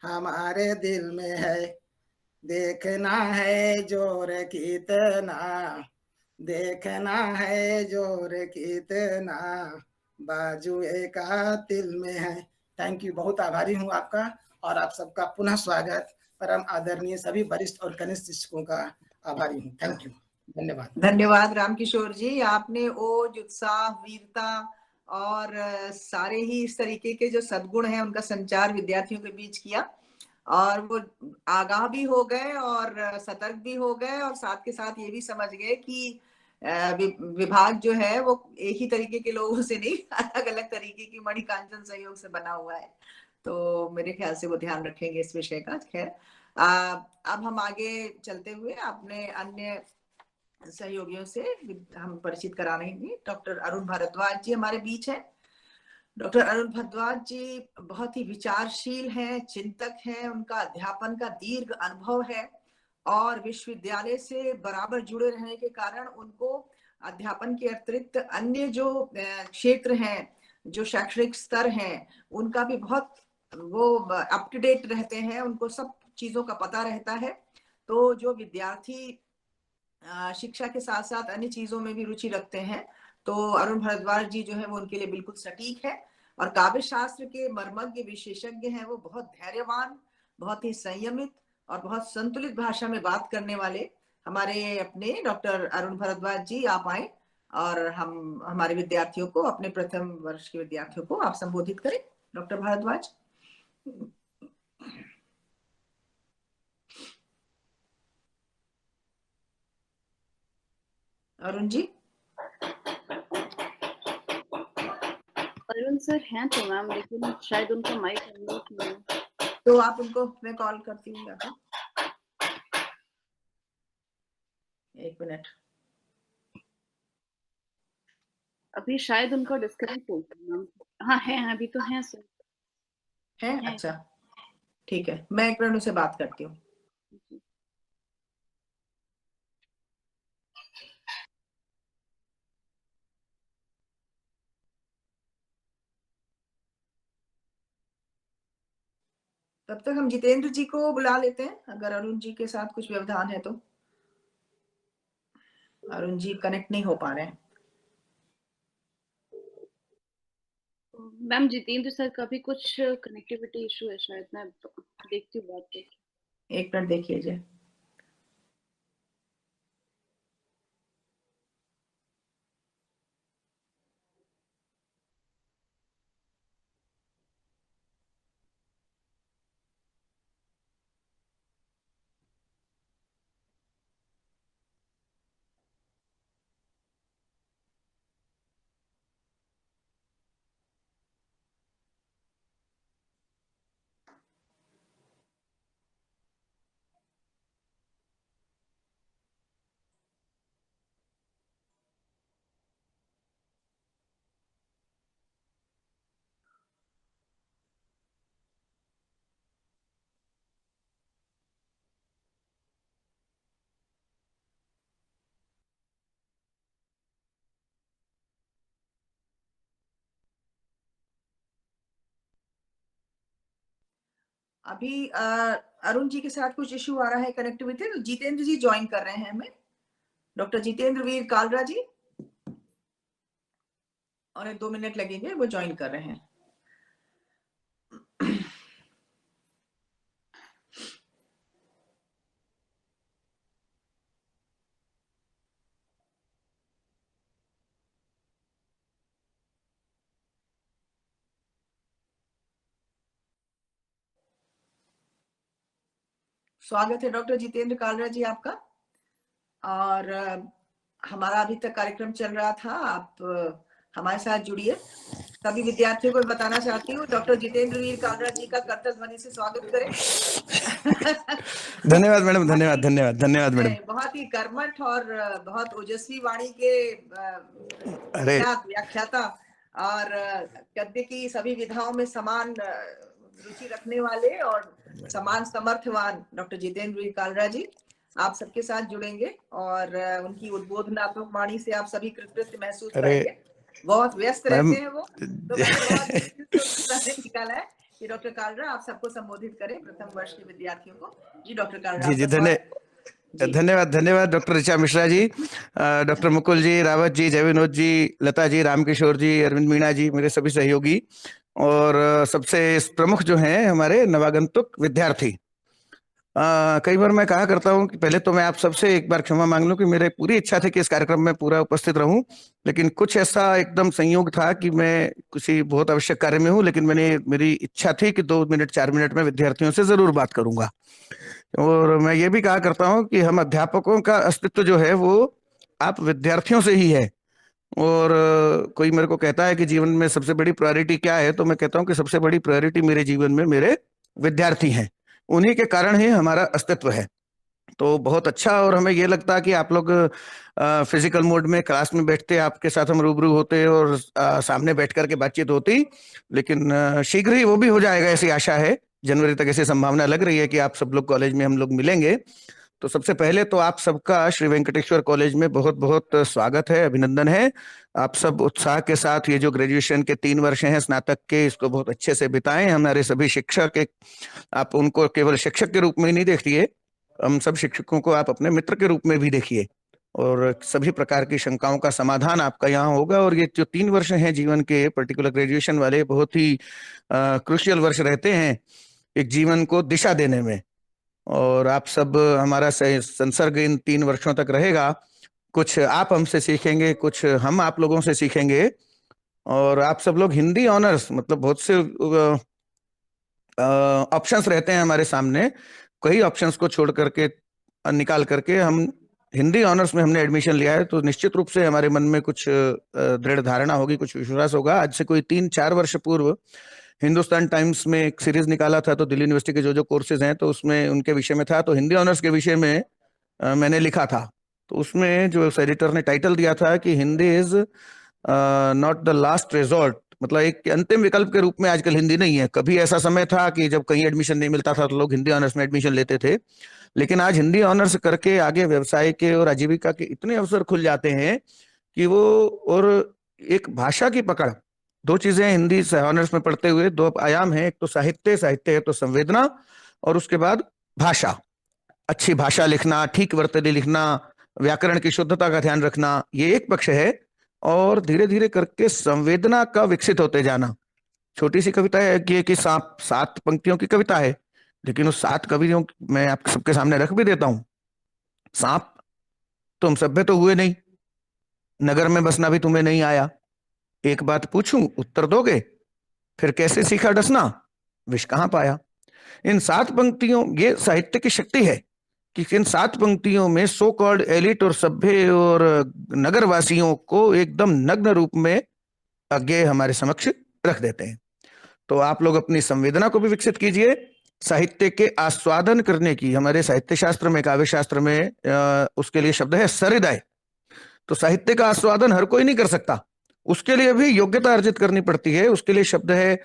हमारे दिल में है, देखना है जोर कितना, देखना है जोर कितना, बाजुए का दिल में है। थैंक यू, बहुत आभारी हूँ आपका, और आप सबका पुनः स्वागत। परम आदरणीय सभी वरिष्ठ और कनिष्ठ शिक्षकों का आभारी हूँ। थैंक यू, धन्यवाद। धन्यवाद रामकिशोर जी, आपने ओज, उत्साह, वीरता और सारे ही इस तरीके के जो सद्गुण हैं उनका संचार विद्यार्थियों के बीच किया, और वो आगाह भी हो गए और सतर्क भी हो गए, और साथ के साथ ये भी समझ गए कि विभाग जो है वो एक ही तरीके के लोगों से नहीं, अलग अलग तरीके की मणिकांचन सहयोग से बना हुआ है। तो मेरे ख्याल से वो ध्यान रखेंगे इस विषय का। खैर, अब हम आगे चलते हुए अपने अन्य सहयोगियों से हम परिचित करा रहे हैं। डॉक्टर अरुण भारद्वाज जी हमारे बीच हैं। डॉक्टर अरुण भारद्वाज जी बहुत ही विचारशील हैं, चिंतक हैं, उनका अध्यापन का दीर्घ अनुभव है, और विश्वविद्यालय से बराबर जुड़े रहने के कारण उनको अध्यापन के अतिरिक्त अन्य जो क्षेत्र हैं, जो शैक्षणिक स्तर हैं, उनका भी बहुत वो अप टू डेट रहते हैं, उनको सब चीजों का पता रहता है। तो जो विद्यार्थी शिक्षा के साथ साथ अन्य चीजों में भी रुचि रखते हैं, तो अरुण भारद्वाज जी जो है वो उनके लिए बिल्कुल सटीक है। और काव्य शास्त्र के मर्मज्ञ विशेषज्ञ हैं वो, बहुत धैर्यवान, बहुत ही संयमित और बहुत संतुलित भाषा में बात करने वाले हमारे अपने डॉक्टर अरुण भारद्वाज जी। आप आए और हम हमारे विद्यार्थियों को, अपने प्रथम वर्ष के विद्यार्थियों को आप संबोधित करें। डॉक्टर भारद्वाज। अरुण जी? अरुण सर हैं तो मैम, लेकिन शायद उनका माइक अनम्यूट नहीं है। तो आप उनको, मैं कॉल करती हूँ या तो, 1 मिनट। अभी शायद उनका डिस्कनेक्ट हो गया मैम। हाँ है, अभी तो हैं सर। है? अच्छा, ठीक है, मैं 1 मिनट उनसे बात करती हूँ। तब तक हम जितेंद्र जी को बुला लेते हैं, अगर अरुण जी के साथ कुछ व्यवधान है तो। अरुण जी कनेक्ट नहीं हो पा रहे हैं। मैम जितेंद्र सर का भी कुछ कनेक्टिविटी इशू है शायद, मैं देखती हूँ बात करके। 1 मिनट देखिए जी। अभी अरुण जी के साथ कुछ इश्यू आ रहा है कनेक्टिविटी, तो जितेंद्र जी ज्वाइन कर रहे हैं हमें, डॉक्टर जितेंद्र वीर कालरा जी, और 2 मिनट लगेंगे, वो ज्वाइन कर रहे हैं। स्वागत है डॉक्टर जितेंद्र कालरा जी आपका। और हमारा अभी तक कार्यक्रम चल रहा था, आप हमारे साथ जुड़िए। सभी विद्यार्थियों को बताना चाहती हूँ, डॉक्टर जितेंद्र वीर कालरा जी का करतल ध्वनि से स्वागत करें। धन्यवाद मैडम, धन्यवाद धन्यवाद धन्यवाद मैडम। बहुत ही कर्मठ और बहुत ओजस्वी वाणी के अरे व्याख्याता और गद्य की सभी विधाओं में समान रुचि रखने वाले और समान समर्थवान डॉक्टर जितेंद्र वीर कालरा जी आप सबके साथ जुड़ेंगे, और उनकी उद्बोधनात्मक वाणी से आप सभी कृतकृत्य महसूस करेंगे। बहुत व्यस्त रहते हैं वो, तो मैंने बहुत समय निकाला है कि डॉक्टर कालरा आप सबको संबोधित करें, प्रथम वर्ष के विद्यार्थियों को। जी डॉक्टर कालरा। जी धन्यवाद धन्यवाद डॉक्टर ऋचा मिश्रा जी, डॉक्टर मुकुल जी, रावत जी, जय विनोद जी, लता जी, रामकिशोर जी, अरविंद मीणा जी, मेरे सभी सहयोगी, और सबसे प्रमुख जो हैं हमारे नवागंतुक विद्यार्थी। कई बार मैं कहा करता हूं कि पहले तो मैं आप सबसे एक बार क्षमा मांग लूं कि मेरी पूरी इच्छा थी कि इस कार्यक्रम में पूरा उपस्थित रहूं, लेकिन कुछ ऐसा एकदम संयोग था कि मैं किसी बहुत आवश्यक कार्य में हूं, लेकिन मेरी इच्छा थी कि 2 मिनट 4 मिनट में विद्यार्थियों से जरूर बात करूंगा। और मैं ये भी कहा करता हूं कि हम अध्यापकों का अस्तित्व जो है वो आप विद्यार्थियों से ही है। और कोई मेरे को कहता है कि जीवन में सबसे बड़ी प्रायोरिटी क्या है, तो मैं कहता हूं कि सबसे बड़ी प्रायोरिटी मेरे जीवन में मेरे विद्यार्थी हैं, उन्हीं के कारण ही हमारा अस्तित्व है। तो बहुत अच्छा, और हमें ये लगता है कि आप लोग फिजिकल मोड में क्लास में बैठते, आपके साथ हम रूबरू होते और सामने बैठ करके बातचीत होती, लेकिन शीघ्र ही वो भी हो जाएगा, ऐसी आशा है। जनवरी तक ऐसी संभावना लग रही है कि आप सब लोग कॉलेज में हम लोग मिलेंगे। तो सबसे पहले तो आप सबका श्री वेंकटेश्वर कॉलेज में बहुत बहुत स्वागत है, अभिनंदन है। आप सब उत्साह के साथ ये जो ग्रेजुएशन के 3 वर्ष हैं स्नातक के, इसको बहुत अच्छे से बिताएं। हमारे सभी शिक्षक, आप उनको केवल शिक्षक के रूप में ही नहीं देखिए, हम सब शिक्षकों को आप अपने मित्र के रूप में भी देखिए, और सभी प्रकार की शंकाओं का समाधान आपका यहाँ होगा। और ये जो 3 वर्ष हैं जीवन के, पर्टिकुलर ग्रेजुएशन वाले, बहुत ही क्रूशियल वर्ष रहते हैं एक जीवन को दिशा देने में। और आप सब, हमारा संसर्ग इन 3 वर्षों तक रहेगा। कुछ आप हमसे सीखेंगे, कुछ हम आप लोगों से सीखेंगे। और आप सब लोग हिंदी ऑनर्स, मतलब बहुत से ऑप्शंस रहते हैं हमारे सामने, कई ऑप्शंस को छोड़ करके, निकाल करके हम हिंदी ऑनर्स में हमने एडमिशन लिया है तो निश्चित रूप से हमारे मन में कुछ दृढ़ धारणा होगी, कुछ विश्वास होगा। आज से कोई 3-4 वर्ष पूर्व हिंदुस्तान टाइम्स में एक सीरीज निकाला था, तो दिल्ली यूनिवर्सिटी के जो कोर्सेज हैं तो उसमें उनके विषय में था, तो हिंदी ऑनर्स के विषय में मैंने लिखा था। तो उसमें जो एडिटर ने टाइटल दिया था कि Hindi is not the last resort, मतलब एक अंतिम विकल्प के रूप में आजकल हिंदी नहीं है। कभी ऐसा समय था कि जब कहीं एडमिशन नहीं मिलता था तो लोग हिंदी ऑनर्स में एडमिशन लेते थे, लेकिन आज हिंदी ऑनर्स करके आगे व्यवसाय के और आजीविका के इतने अवसर खुल जाते हैं कि वो, और एक भाषा की पकड़, दो चीजें हिंदी ऑनर्स में पढ़ते हुए, दो आयाम है, एक तो साहित्य है तो संवेदना, और उसके बाद भाषा, अच्छी भाषा लिखना, ठीक वर्तनी लिखना, व्याकरण की शुद्धता का ध्यान रखना, ये एक पक्ष है। और धीरे धीरे करके संवेदना का विकसित होते जाना। छोटी सी कविता है कि 7 पंक्तियों की कविता है, लेकिन उस 7 कवियों मैं आपके सबके सामने रख भी देता हूं। सांप, तुम सभ्य तो हुए नहीं, नगर में बसना भी तुम्हें नहीं आया, एक बात पूछूं उत्तर दोगे, फिर कैसे सीखा डसना, विष कहां पाया। इन 7 पंक्तियों, ये साहित्य की शक्ति है कि इन 7 पंक्तियों में सो कॉल्ड एलिट और सभ्य और नगरवासियों को एकदम नग्न रूप में आगे हमारे समक्ष रख देते हैं। तो आप लोग अपनी संवेदना को भी विकसित कीजिए, साहित्य के आस्वादन करने की, हमारे साहित्य शास्त्र में, काव्य शास्त्र में उसके लिए शब्द है सहृदय। तो साहित्य का आस्वादन हर कोई नहीं कर सकता, उसके लिए भी योग्यता अर्जित करनी पड़ती है। उसके लिए शब्द है,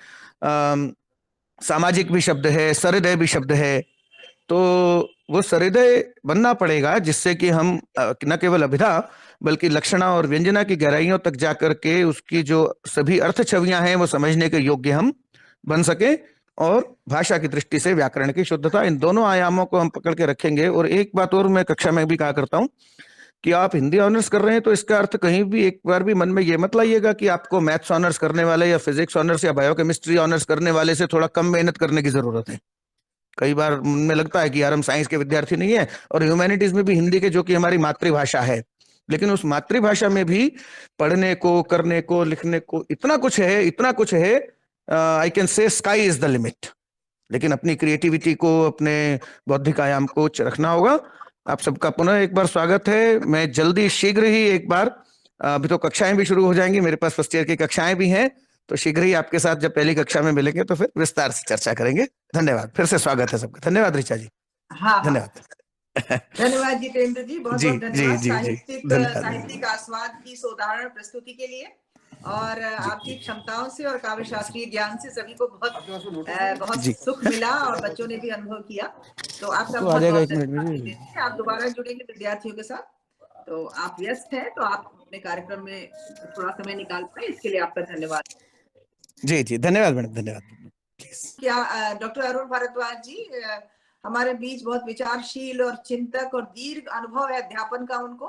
सामाजिक भी शब्द है, सहृदय भी शब्द है। तो वो सहृदय बनना पड़ेगा, जिससे कि हम न केवल अभिधा बल्कि लक्षणा और व्यंजना की गहराइयों तक जाकर के उसकी जो सभी अर्थ छवियां हैं वो समझने के योग्य हम बन सके। और भाषा की दृष्टि से व्याकरण की शुद्धता, इन दोनों आयामों को हम पकड़ के रखेंगे। और एक बात और मैं कक्षा में भी कहा करता हूं कि आप हिंदी ऑनर्स कर रहे हैं तो इसका अर्थ कहीं भी एक बार भी मन में ये मत लाइएगा कि आपको मैथ्स ऑनर्स करने वाले या फिजिक्स ऑनर्स या बायोकेमिस्ट्री ऑनर्स करने वाले से थोड़ा कम मेहनत करने की जरूरत है। कई बार मन में लगता है कि यार हम साइंस के विद्यार्थी नहीं है, और ह्यूमैनिटीज में भी हिंदी के, जो कि हमारी मातृभाषा है, लेकिन उस मातृभाषा में भी पढ़ने को, करने को, लिखने को इतना कुछ है, I can say sky is the limit. लेकिन अपनी क्रिएटिविटी को, अपने बौद्धिक आयाम को उच्च रखना होगा। आप सबका पुनः एक बार स्वागत है। मैं जल्दी शीघ्र ही एक बार, अभी तो कक्षाएं भी शुरू हो जाएंगी, मेरे पास फर्स्ट ईयर की कक्षाएं भी हैं, तो शीघ्र ही आपके साथ जब पहली कक्षा में मिलेंगे तो फिर विस्तार से चर्चा करेंगे। धन्यवाद, फिर से स्वागत है सबका। धन्यवाद ऋचा जी। हाँ, धन्यवाद। धन्यवाद जितेंद्र जी, बहुत बहुत धन्यवाद साहित्यिक आस्वाद की उदाहरण प्रस्तुति के लिए, और आपकी क्षमताओं से और काव्य शास्त्रीय ज्ञान से सभी को बहुत सुख मिला और बच्चों ने भी अनुभव किया। तो आपका बहुत धन्यवाद। आप दोबारा जुड़ेंगे विद्यार्थियों के साथ, तो आप व्यस्त हैं, तो आप अपने कार्यक्रम में थोड़ा समय निकाल पाए, इसके लिए आपका धन्यवाद। जी धन्यवाद मैडम, धन्यवाद। क्या डॉक्टर अरुण भारद्वाज जी हमारे बीच बहुत विचारशील और चिंतक और दीर्घ अनुभव है अध्यापन का उनको,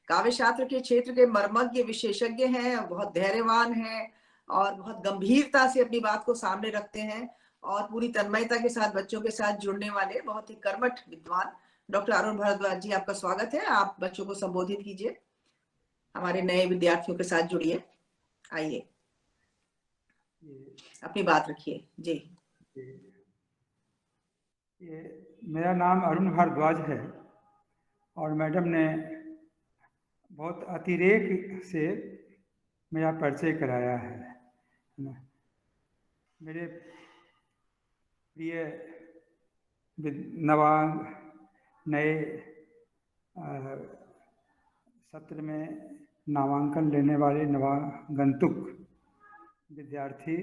काव्य शास्त्र के क्षेत्र के मर्मज्ञ विशेषज्ञ हैं, बहुत धैर्यवान हैं और बहुत गंभीरता से अपनी बात को सामने रखते हैं और पूरी तन्मयता के साथ बच्चों के साथ जुड़ने वाले बहुत ही कर्मठ विद्वान डॉक्टर अरुण भारद्वाज जी, आपका स्वागत है। आप बच्चों को संबोधित कीजिए, हमारे नए विद्यार्थियों के साथ जुड़िए, आइए अपनी बात रखिए जी। मेरा नाम अरुण भारद्वाज है और मैडम ने बहुत अतिरेक से मेरा परिचय कराया है। मेरे प्रिय नए सत्र में नामांकन लेने वाले नवागंतुक विद्यार्थी,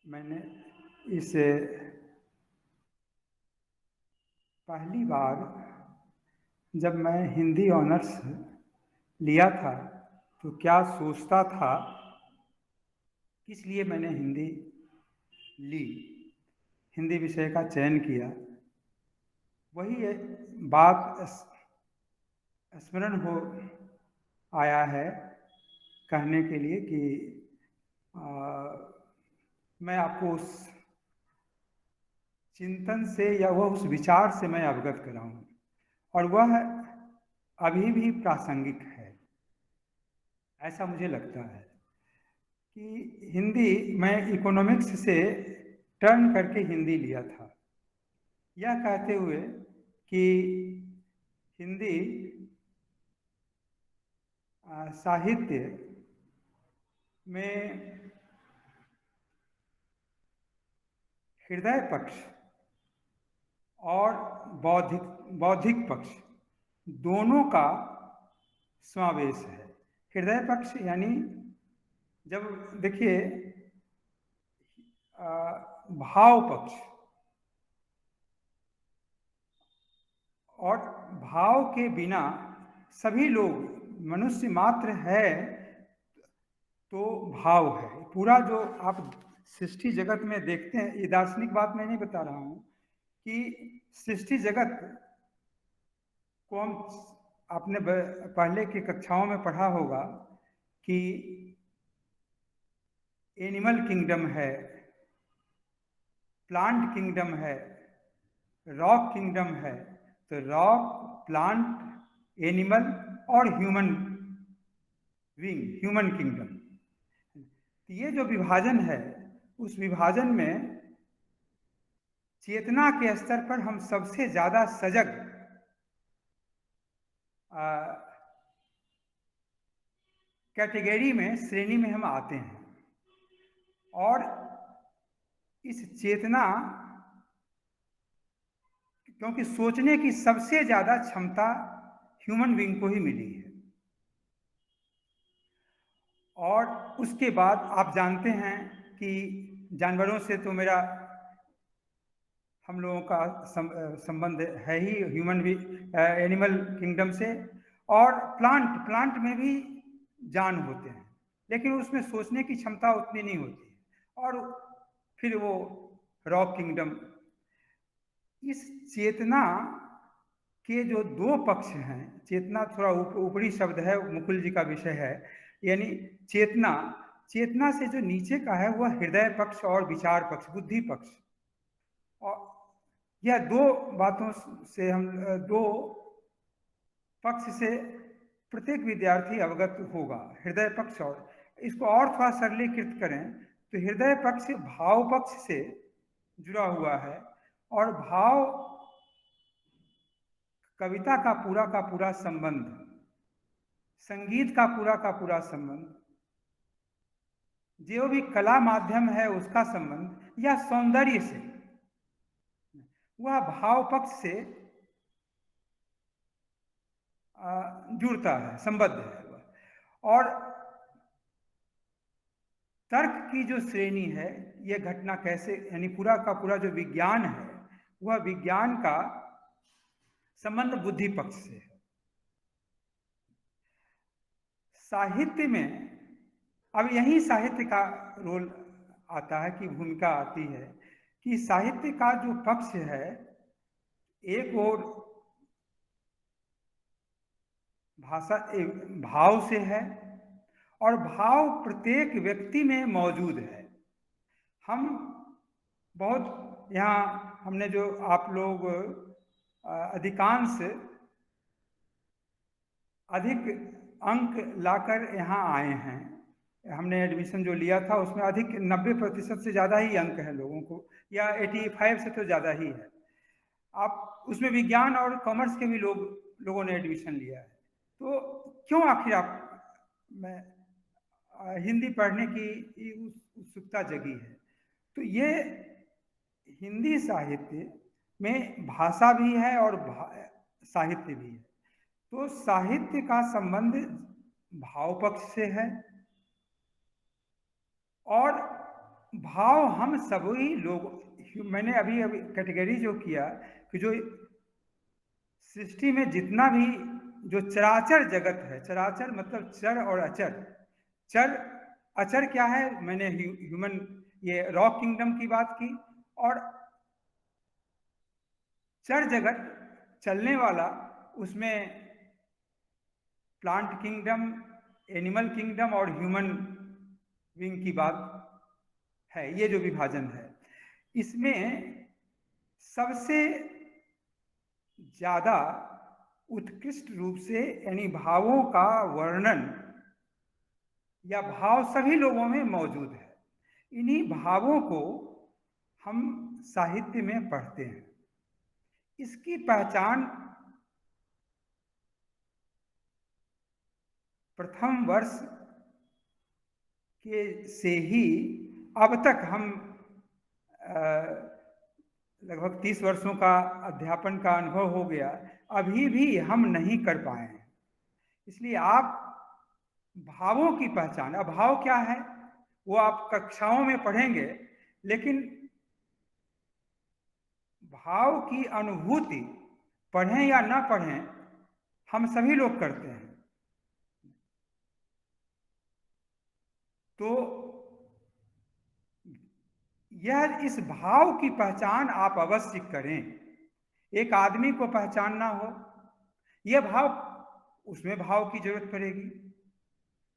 मैंने इस पहली बार जब मैं हिंदी ऑनर्स लिया था तो क्या सोचता था, किस लिए मैंने हिंदी ली, हिंदी विषय का चयन किया, वही बात स्मरण हो आया है कहने के लिए कि मैं आपको उस चिंतन से या वह उस विचार से मैं अवगत कराऊं, और वह अभी भी प्रासंगिक है। ऐसा मुझे लगता है कि हिंदी, मैं इकोनॉमिक्स से टर्न करके हिंदी लिया था, यह कहते हुए कि हिंदी साहित्य में हृदय पक्ष और बौद्धिक पक्ष दोनों का समावेश है। हृदय पक्ष यानी जब देखिए भाव पक्ष, और भाव के बिना सभी लोग मनुष्य मात्र है तो भाव है। पूरा जो आप सृष्टि जगत में देखते हैं, ये दार्शनिक बात मैं नहीं बता रहा हूं कि सृष्टि जगत को हम, आपने पहले की कक्षाओं में पढ़ा होगा कि एनिमल किंगडम है, प्लांट किंगडम है, रॉक किंगडम है। तो रॉक, प्लांट, एनिमल और ह्यूमन किंगडम, ये जो विभाजन है, उस विभाजन में चेतना के स्तर पर हम सबसे ज्यादा सजग कैटेगरी में, श्रेणी में हम आते हैं। और इस चेतना, क्योंकि सोचने की सबसे ज्यादा क्षमता ह्यूमन बीइंग को ही मिली है। और उसके बाद आप जानते हैं कि जानवरों से तो मेरा, हम लोगों का संबंध है ही ह्यूमन भी, एनिमल किंगडम से। और प्लांट में भी जान होते हैं, लेकिन उसमें सोचने की क्षमता उतनी नहीं होती है। और फिर वो रॉक किंगडम। इस चेतना के जो दो पक्ष हैं, चेतना थोड़ा ऊपरी शब्द है, मुकुल जी का विषय है, यानी चेतना से जो नीचे का है वह हृदय पक्ष और विचार पक्ष, बुद्धि पक्ष। और यह दो बातों से हम, दो पक्ष से प्रत्येक विद्यार्थी अवगत होगा, हृदय पक्ष। और इसको और थोड़ा सरलीकृत करें तो हृदय पक्ष भाव पक्ष से जुड़ा हुआ है, और भाव कविता का पूरा संबंध, संगीत का पूरा संबंध, जो भी कला माध्यम है उसका संबंध, या सौंदर्य से, वह भाव पक्ष से जुड़ता है, संबद्ध है। और तर्क की जो श्रेणी है, यह घटना कैसे, यानी पूरा का पूरा जो विज्ञान है, वह विज्ञान का संबंध बुद्धि पक्ष से है। साहित्य में, अब यही साहित्य का रोल आता है, कि भूमिका आती है कि साहित्य का जो पक्ष है, एक और भाषा भाव से है, और भाव प्रत्येक व्यक्ति में मौजूद है। हम बहुत यहाँ, हमने जो आप लोग अधिकांश अधिक अंक लाकर यहाँ आए हैं, हमने एडमिशन जो लिया था उसमें अधिक 90% से ज़्यादा ही अंक है लोगों को, या 85 से तो ज़्यादा ही है। आप उसमें विज्ञान और कॉमर्स के भी लोगों ने एडमिशन लिया है। तो क्यों आखिर मैं हिंदी पढ़ने की उत्सुकता जगी है? तो ये हिंदी साहित्य में भाषा भी है और साहित्य भी है। तो साहित्य का संबंध भाव पक्ष से है, और भाव हम सभी लोग, मैंने अभी कैटेगरी जो किया कि जो सृष्टि में जितना भी जो चराचर जगत है, चराचर मतलब चर और अचर। चर अचर क्या है, मैंने ह्यूमन, ये रॉक किंगडम की बात की, और चर जगत चलने वाला, उसमें प्लांट किंगडम, एनिमल किंगडम और ह्यूमन बीइंग की बात है। ये जो विभाजन है, इसमें सबसे ज्यादा उत्कृष्ट रूप से, यानी भावों का वर्णन या भाव सभी लोगों में मौजूद है। इन्हीं भावों को हम साहित्य में पढ़ते हैं। इसकी पहचान प्रथम वर्ष के से ही अब तक हम लगभग 30 वर्षों का अध्यापन का अनुभव हो गया, अभी भी हम नहीं कर पाए हैं। इसलिए आप भावों की पहचान, अब भाव क्या है वो आप कक्षाओं में पढ़ेंगे, लेकिन भाव की अनुभूति पढ़ें या ना पढ़ें हम सभी लोग करते हैं। तो यह इस भाव की पहचान आप अवश्य करें। एक आदमी को पहचानना हो, यह भाव, उसमें भाव की जरूरत पड़ेगी।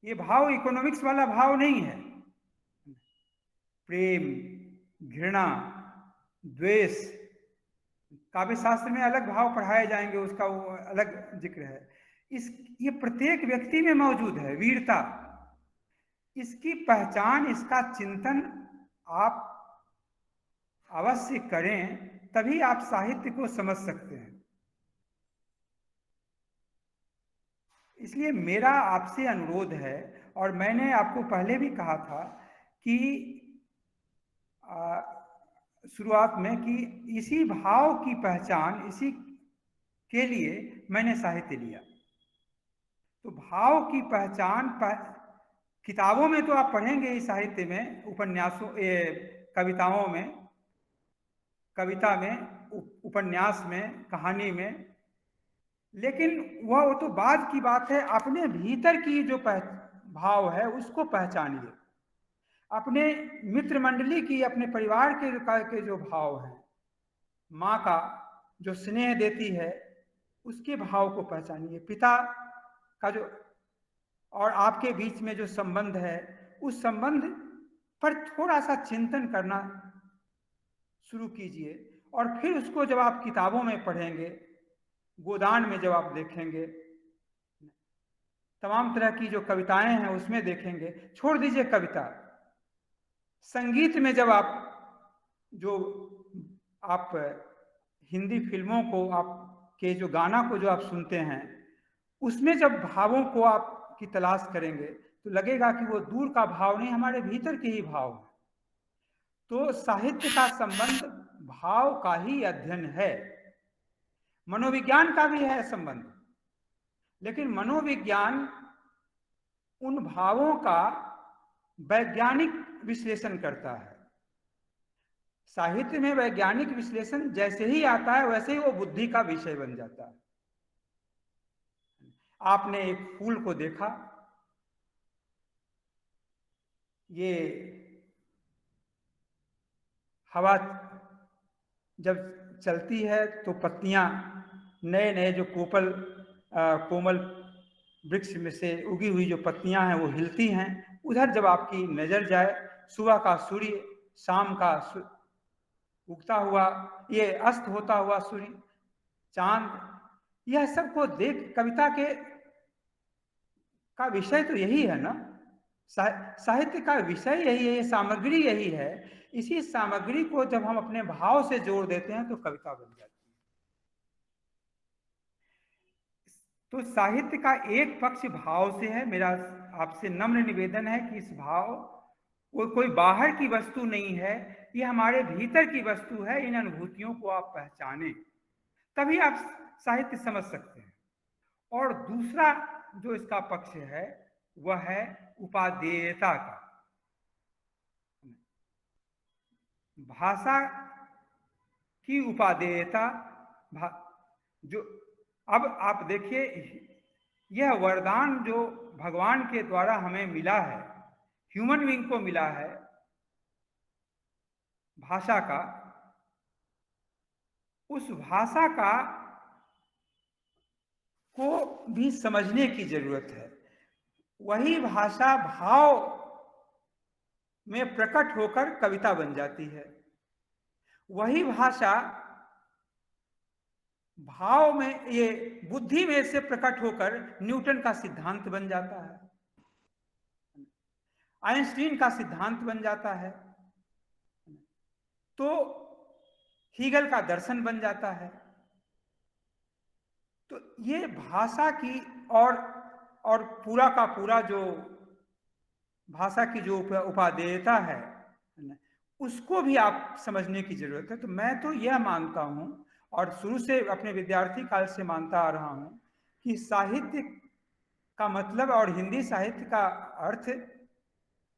ये भाव इकोनॉमिक्स वाला भाव नहीं है। प्रेम, घृणा, द्वेष, काव्य शास्त्र में अलग भाव पढ़ाए जाएंगे, उसका वो अलग जिक्र है। ये प्रत्येक व्यक्ति में मौजूद है। वीरता, इसकी पहचान, इसका चिंतन आप अवश्य करें, तभी आप साहित्य को समझ सकते हैं। इसलिए मेरा आपसे अनुरोध है, और मैंने आपको पहले भी कहा था कि शुरुआत में, कि इसी भाव की पहचान, इसी के लिए मैंने साहित्य लिया। तो भाव की पहचान किताबों में तो आप पढ़ेंगे ही, साहित्य में, उपन्यासों, कविताओं में, कविता में, उपन्यास में, कहानी में, लेकिन वह तो बाद की बात है। अपने भीतर की जो भाव है उसको पहचानिए। अपने मित्र मंडली की, अपने परिवार के जो भाव हैं, माँ का जो स्नेह देती है उसके भाव को पहचानिए। पिता का जो और आपके बीच में जो संबंध है, उस संबंध पर थोड़ा सा चिंतन करना शुरू कीजिए। और फिर उसको जब आप किताबों में पढ़ेंगे, गोदान में जब आप देखेंगे, तमाम तरह की जो कविताएं हैं उसमें देखेंगे। छोड़ दीजिए कविता, संगीत में जब आप हिंदी फिल्मों को, आपके जो गाना को जो आप सुनते हैं, उसमें जब भावों को आप की तलाश करेंगे तो लगेगा कि वो दूर का भाव नहीं, हमारे भीतर के ही भाव है। तो साहित्य का संबंध भाव का ही अध्ययन है। मनोविज्ञान का भी है संबंध, लेकिन मनोविज्ञान उन भावों का वैज्ञानिक विश्लेषण करता है। साहित्य में वैज्ञानिक विश्लेषण जैसे ही आता है वैसे ही वो बुद्धि का विषय बन जाता है। आपने एक फूल को देखा, ये हवा जब चलती है तो पत्तियां, नए नए जो कोमल वृक्ष में से उगी हुई जो पत्तियां हैं वो हिलती हैं। उधर जब आपकी नजर जाए, सुबह का सूर्य, शाम का उगता हुआ, ये अस्त होता हुआ सूर्य, चांद, यह सबको देख, कविता का विषय तो यही है ना। साहित्य का विषय यही है, सामग्री यही है। इसी सामग्री को जब हम अपने भाव से जोड़ देते हैं तो कविता बन जाती है। तो साहित्य का एक पक्ष भाव से है। मेरा आपसे नम्र निवेदन है कि इस भाव कोई बाहर की वस्तु नहीं है, ये हमारे भीतर की वस्तु है। इन अनुभूतियों को आप पहचाने, तभी आप साहित्य समझ सकते हैं। और दूसरा जो इसका पक्ष है वह है उपादेयता का। भाषा की उपादेयता, जो अब आप देखिए, यह वरदान जो भगवान के द्वारा हमें मिला है, ह्यूमन बीइंग को मिला है, भाषा का, उस भाषा का को भी समझने की जरूरत है। वही भाषा भाव में प्रकट होकर कविता बन जाती है। वही भाषा भाव में, ये बुद्धि में से प्रकट होकर न्यूटन का सिद्धांत बन जाता है, आइंस्टीन का सिद्धांत बन जाता है, तो हीगल का दर्शन बन जाता है। तो ये भाषा की और पूरा का पूरा जो भाषा की जो उपादेयता है उसको भी आप समझने की जरूरत है। तो मैं तो यह मानता हूं और शुरू से अपने विद्यार्थी काल से मानता आ रहा हूं कि साहित्य का मतलब और हिंदी साहित्य का अर्थ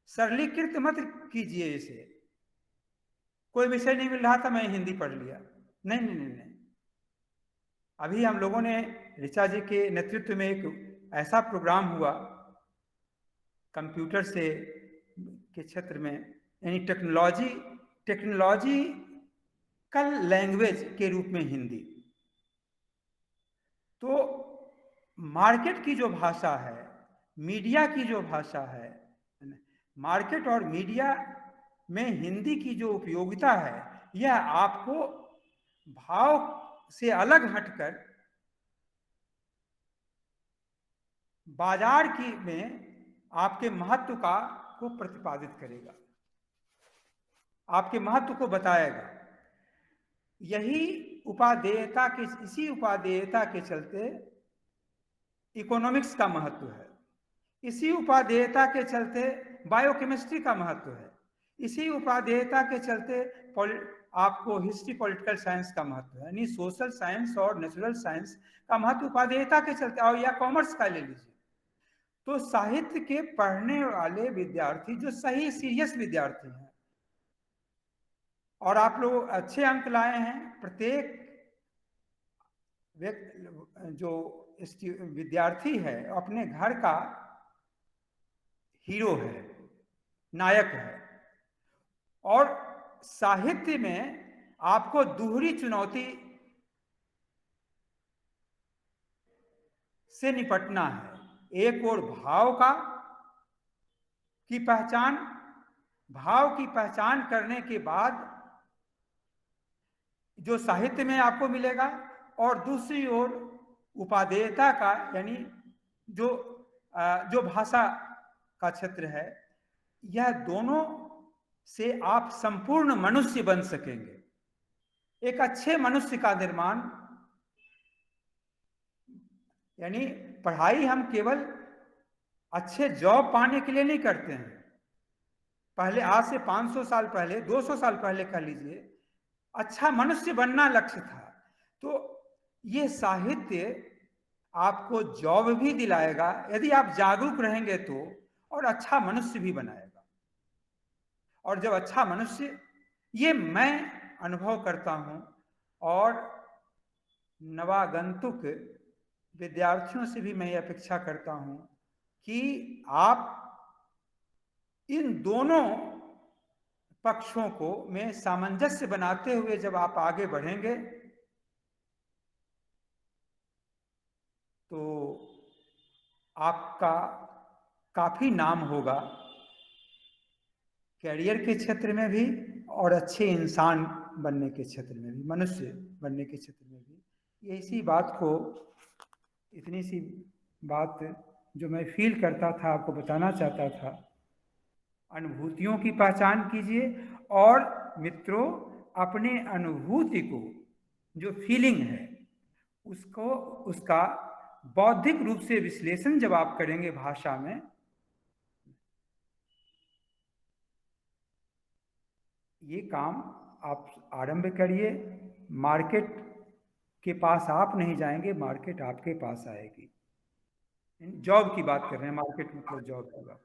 सरलीकृत मत कीजिए। इसे कोई विषय नहीं मिल रहा था, मैं हिंदी पढ़ लिया, नहीं नहीं नहीं नहीं। अभी हम लोगों ने ऋचा जी के नेतृत्व में एक ऐसा प्रोग्राम हुआ कंप्यूटर से के क्षेत्र में, यानी टेक्नोलॉजिकल लैंग्वेज के रूप में हिंदी। तो मार्केट की जो भाषा है, मीडिया की जो भाषा है, मार्केट और मीडिया में हिंदी की जो उपयोगिता है, यह आपको भाव से अलग हटकर बाजार की में आपके महत्व को प्रतिपादित करेगा, आपके महत्व को बताएगा। यही उपादेयता के, इसी उपादेयता के चलते इकोनॉमिक्स का महत्व है, इसी उपादेयता के चलते बायोकेमिस्ट्री का महत्व है, इसी उपादेयता के चलते आपको हिस्ट्री पॉलिटिकल साइंस का महत्व है, यानी सोशल साइंस और नेचुरल साइंस का महत्व उपादेयता के चलते। और या कॉमर्स का ले लीजिए, तो साहित्य के पढ़ने वाले विद्यार्थी जो सही सीरियस विद्यार्थी हैं और आप लोग अच्छे अंक लाए हैं, प्रत्येक जो विद्यार्थी है अपने घर का हीरो है, नायक है। और साहित्य में आपको दूहरी चुनौती से निपटना है। एक और भाव की पहचान करने के बाद जो साहित्य में आपको मिलेगा, और दूसरी ओर उपादेयता का, यानी जो भाषा का क्षेत्र है, यह दोनों से आप संपूर्ण मनुष्य बन सकेंगे। एक अच्छे मनुष्य का निर्माण, यानी पढ़ाई हम केवल अच्छे जॉब पाने के लिए नहीं करते हैं। पहले, आज से 500 साल पहले, 200 साल पहले कह लीजिए, अच्छा मनुष्य बनना लक्ष्य था। तो ये साहित्य आपको जॉब भी दिलाएगा यदि आप जागरूक रहेंगे तो, और अच्छा मनुष्य भी बनाएगा। और जब अच्छा मनुष्य, ये मैं अनुभव करता हूं और नवागंतुक विद्यार्थियों से भी मैं ये अपेक्षा करता हूं कि आप इन दोनों पक्षों को में सामंजस्य बनाते हुए जब आप आगे बढ़ेंगे तो आपका काफी नाम होगा, कैरियर के क्षेत्र में भी और अच्छे इंसान बनने के क्षेत्र में भी, मनुष्य बनने के क्षेत्र में भी। ये इसी बात को, इतनी सी बात जो मैं फील करता था, आपको बताना चाहता था। अनुभूतियों की पहचान कीजिए और मित्रों, अपने अनुभूति को, जो फीलिंग है, उसका बौद्धिक रूप से विश्लेषण जब आप करेंगे भाषा में, ये काम आप आरंभ करिए। मार्केट के पास आप नहीं जाएंगे, मार्केट आपके पास आएगी। जॉब की बात कर रहे हैं, मार्केट मतलब जॉब की बात।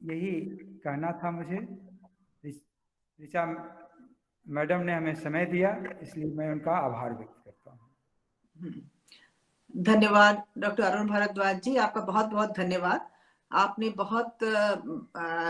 यही कहना था मुझे। ऋचा मैडम ने हमें समय दिया, इसलिए मैं उनका आभार व्यक्त करता हूँ। धन्यवाद डॉक्टर अरुण भारद्वाज जी, आपका बहुत बहुत धन्यवाद। आपने बहुत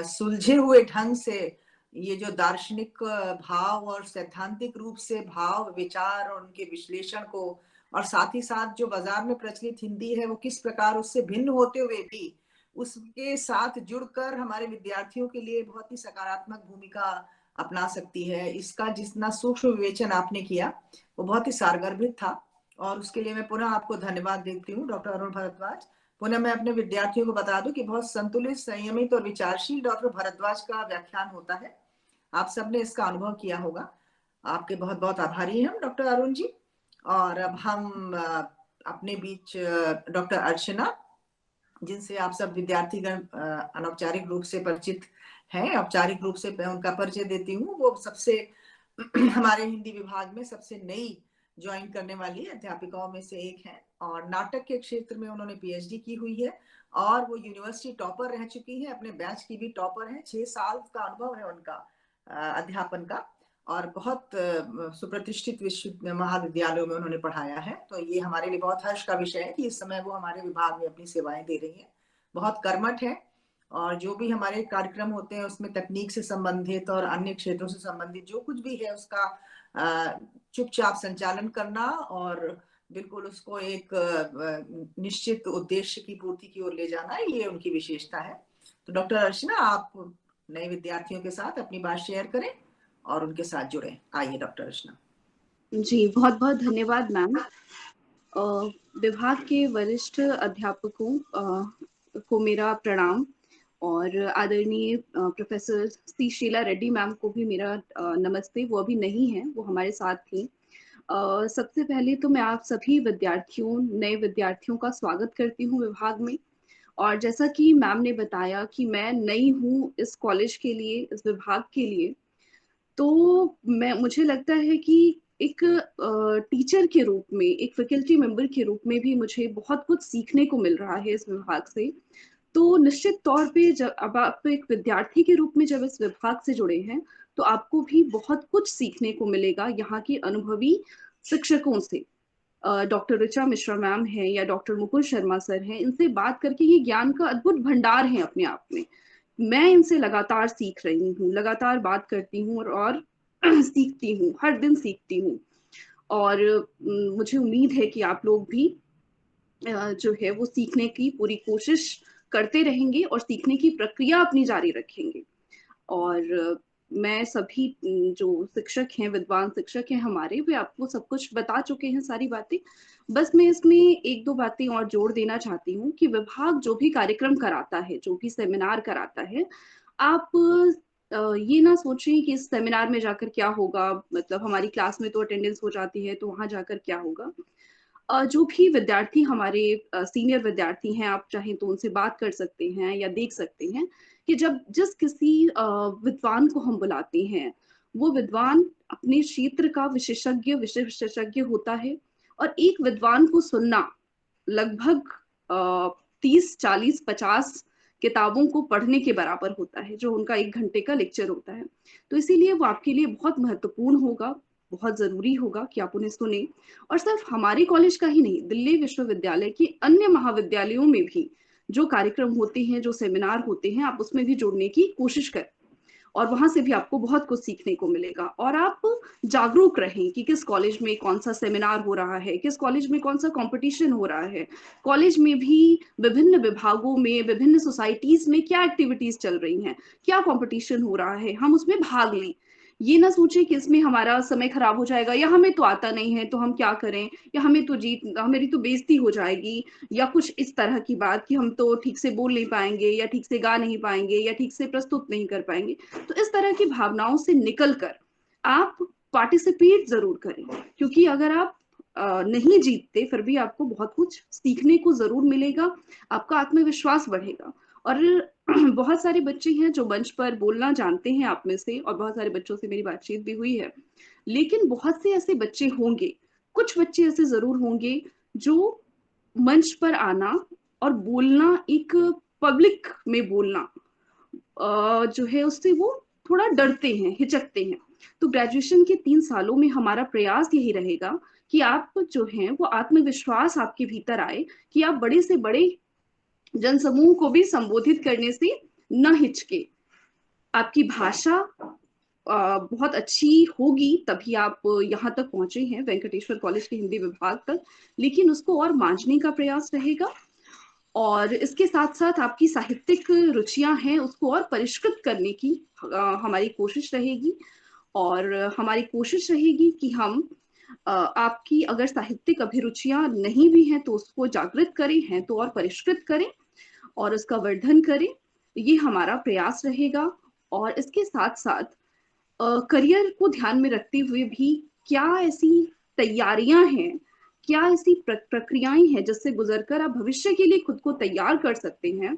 सुलझे हुए ढंग से ये जो दार्शनिक भाव और सैद्धांतिक रूप से भाव, विचार और उनके विश्लेषण को, और साथ ही साथ जो बाजार में प्रचलित हिंदी है वो किस प्रकार उससे भिन्न होते हुए भी उसके साथ जुड़कर हमारे विद्यार्थियों के लिए बहुत ही सकारात्मक भूमिका अपना सकती है, इसका जितना सूक्ष्म विवेचन आपने किया वो बहुत ही सारगर्भित था। और उसके लिए मैं पुनः आपको धन्यवाद देती हूँ डॉक्टर अरुण भारद्वाज। पुनः मैं अपने विद्यार्थियों को बता दूं कि बहुत संतुलित, संयमित और विचारशील डॉक्टर भारद्वाज का व्याख्यान होता है। आप सबने इसका अनुभव किया होगा। आपके बहुत बहुत आभारी हैं हम डॉक्टर अरुण जी। और अब हम अपने बीच डॉक्टर अर्चना, जिनसे आप सब विद्यार्थीगण अनौपचारिक रूप से परिचित हैं, औपचारिक रूप से मैं उनका परिचय देती हूँ। वो सबसे हमारे हिंदी विभाग में सबसे नई ज्वाइन करने वाली अध्यापिकाओं में से एक हैं, और नाटक के क्षेत्र में उन्होंने पीएचडी की हुई है, और वो यूनिवर्सिटी टॉपर रह चुकी है, अपने बैच की भी टॉपर है। 6 साल का अनुभव है उनका अध्यापन का, और बहुत सुप्रतिष्ठित विश्व महाविद्यालयों में उन्होंने पढ़ाया है। तो ये हमारे लिए बहुत हर्ष का विषय है कि इस समय वो हमारे विभाग में अपनी सेवाएं दे रही हैं। बहुत कर्मठ है, और जो भी हमारे कार्यक्रम होते हैं उसमें तकनीक से संबंधित और अन्य क्षेत्रों से संबंधित जो कुछ भी है उसका चुपचाप संचालन करना, और बिल्कुल उसको एक निश्चित उद्देश्य की पूर्ति की ओर ले जाना, ये उनकी विशेषता है। तो डॉक्टर अर्चना, आप नए विद्यार्थियों के साथ अपनी बात शेयर करें और उनके साथ जुड़े। आइए डॉक्टर अर्चना। जी, बहुत बहुत धन्यवाद मैम। विभाग के वरिष्ठ अध्यापकों को मेरा प्रणाम, और आदरणीय professor C Sheela Reddy ma'am को भी मेरा नमस्ते। वो अभी नहीं है, वो हमारे साथ थी। सबसे पहले तो मैं आप सभी विद्यार्थियों, नए विद्यार्थियों का स्वागत करती हूँ विभाग में। और जैसा कि मैम ने बताया कि मैं नई हूँ इस कॉलेज के लिए, इस विभाग के लिए, तो मुझे लगता है कि एक टीचर के रूप में, एक फैकल्टी मेंबर के रूप में भी मुझे बहुत कुछ सीखने को मिल रहा है इस विभाग से। तो निश्चित तौर पे जब अब आप एक विद्यार्थी के रूप में जब इस विभाग से जुड़े हैं, तो आपको भी बहुत कुछ सीखने को मिलेगा यहाँ के अनुभवी शिक्षकों से। डॉक्टर ऋचा मिश्रा मैम है या डॉक्टर मुकुल शर्मा सर हैं, इनसे बात करके ये ज्ञान का अद्भुत भंडार है अपने आप में। मैं इनसे लगातार सीख रही हूँ, लगातार बात करती हूँ और सीखती हूँ, हर दिन सीखती हूँ। और मुझे उम्मीद है कि आप लोग भी जो है वो सीखने की पूरी कोशिश करते रहेंगे और सीखने की प्रक्रिया अपनी जारी रखेंगे। और मैं सभी जो शिक्षक हैं, विद्वान शिक्षक हैं हमारे, वे आपको सब कुछ बता चुके हैं सारी बातें। बस मैं इसमें एक दो बातें और जोड़ देना चाहती हूँ कि विभाग जो भी कार्यक्रम कराता है, जो भी सेमिनार कराता है, आप ये ना सोचें कि इस सेमिनार में जाकर क्या होगा, मतलब हमारी क्लास में तो अटेंडेंस हो जाती है तो वहां जाकर क्या होगा। जो भी विद्यार्थी हमारे सीनियर विद्यार्थी हैं, आप चाहें तो उनसे बात कर सकते हैं या देख सकते हैं कि जब जिस किसी विद्वान को हम बुलाते हैं, वो विद्वान अपने क्षेत्र का विशेषज्ञ, विषय विशेषज्ञ होता है। और एक विद्वान को सुनना लगभग 30, 40, 50 किताबों को पढ़ने के बराबर होता है, जो उनका 1 घंटे का लेक्चर होता है। तो इसीलिए वो आपके लिए बहुत महत्वपूर्ण होगा, बहुत जरूरी होगा कि आप उन्हें सुने। और सिर्फ हमारे कॉलेज का ही नहीं, दिल्ली विश्वविद्यालय की अन्य महाविद्यालयों में भी जो कार्यक्रम होते हैं, जो सेमिनार होते हैं, आप उसमें भी जुड़ने की कोशिश करें, और वहां से भी आपको बहुत कुछ सीखने को मिलेगा। और आप जागरूक रहें कि किस कॉलेज में कौन सा सेमिनार हो रहा है, किस कॉलेज में कौन सा कंपटीशन हो रहा है, कॉलेज में भी विभिन्न विभागों में, विभिन्न सोसाइटीज में क्या एक्टिविटीज चल रही हैं, क्या कंपटीशन हो रहा है, हम उसमें भाग लें। ये ना सोचें कि इसमें हमारा समय खराब हो जाएगा, या हमें तो आता नहीं है तो हम क्या करें, या हमेरी तो बेइज्जती हो जाएगी, या कुछ इस तरह की बात कि हम तो ठीक से बोल नहीं पाएंगे, या ठीक से गा नहीं पाएंगे, या ठीक से प्रस्तुत नहीं कर पाएंगे। तो इस तरह की भावनाओं से निकलकर आप पार्टिसिपेट जरूर करें, क्योंकि अगर आप नहीं जीतते फिर भी आपको बहुत कुछ सीखने को जरूर मिलेगा, आपका आत्मविश्वास बढ़ेगा। और बहुत सारे बच्चे हैं जो मंच पर बोलना जानते हैं आप में से, और बहुत सारे बच्चों से मेरी बातचीत भी हुई है, लेकिन बहुत से ऐसे बच्चे होंगे, कुछ बच्चे ऐसे जरूर होंगे जो मंच पर आना और बोलना, एक पब्लिक में बोलना जो है उससे वो थोड़ा डरते हैं, हिचकते हैं। तो ग्रेजुएशन के 3 सालों में हमारा प्रयास यही रहेगा कि आप जो हैं वो आत्मविश्वास आपके भीतर आए, कि आप बड़े से बड़े जनसमूह को भी संबोधित करने से न हिचके। आपकी भाषा बहुत अच्छी होगी तभी आप यहाँ तक पहुंचे हैं, वेंकटेश्वर कॉलेज के हिंदी विभाग तक, लेकिन उसको और मांझने का प्रयास रहेगा। और इसके साथ साथ आपकी साहित्यिक रुचियां हैं, उसको और परिष्कृत करने की हमारी कोशिश रहेगी। और हमारी कोशिश रहेगी कि हम आपकी अगर साहित्यिक अभिरुचियां नहीं भी हैं तो उसको जागृत करें, हैं तो और परिष्कृत करें और उसका वर्धन करें, ये हमारा प्रयास रहेगा। और इसके साथ साथ करियर को ध्यान में रखते हुए भी क्या ऐसी तैयारियां हैं, क्या ऐसी प्रक्रियाएं हैं जिससे गुजरकर आप भविष्य के लिए खुद को तैयार कर सकते हैं,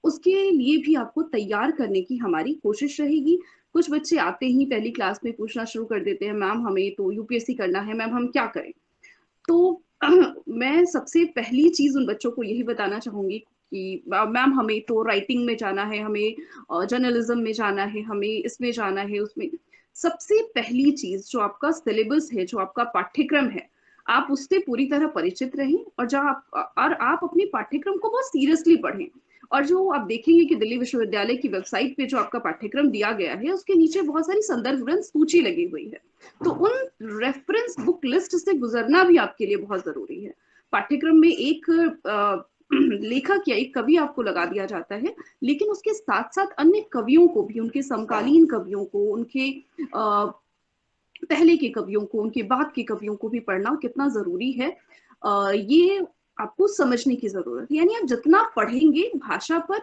उसके लिए भी आपको तैयार करने की हमारी कोशिश रहेगी। कुछ बच्चे आते ही पहली क्लास में पूछना शुरू कर देते हैं, मैम हमें तो यूपीएससी करना है, मैम हम क्या करें। तो मैं सबसे पहली चीज उन बच्चों को यही बताना चाहूंगी कि मैम हमें तो राइटिंग में जाना है, हमें जर्नलिज्म में जाना है, हमें इसमें जाना है, उसमें। सबसे पहली चीज जो आपका सिलेबस है, जो आपका पाठ्यक्रम है, आप उससे पूरी तरह परिचित रहें और आप अपने पाठ्यक्रम को बहुत सीरियसली पढ़ें। और जो आप देखेंगे कि दिल्ली विश्वविद्यालय की वेबसाइट पे जो आपका पाठ्यक्रम दिया गया है, उसके नीचे बहुत सारी संदर्भ ग्रंथ सूची लगी हुई है। तो उन रेफरेंस बुक लिस्ट से गुजरना भी आपके लिए बहुत जरूरी है। पाठ्यक्रम में एक लेखक या एक कवि आपको लगा दिया जाता है, लेकिन उसके साथ साथ अन्य कवियों को भी, उनके समकालीन कवियों को, उनके पहले के कवियों को, उनके बाद के कवियों को भी पढ़ना कितना जरूरी है, ये आपको समझने की जरूरत है। यानी आप जितना पढ़ेंगे, भाषा पर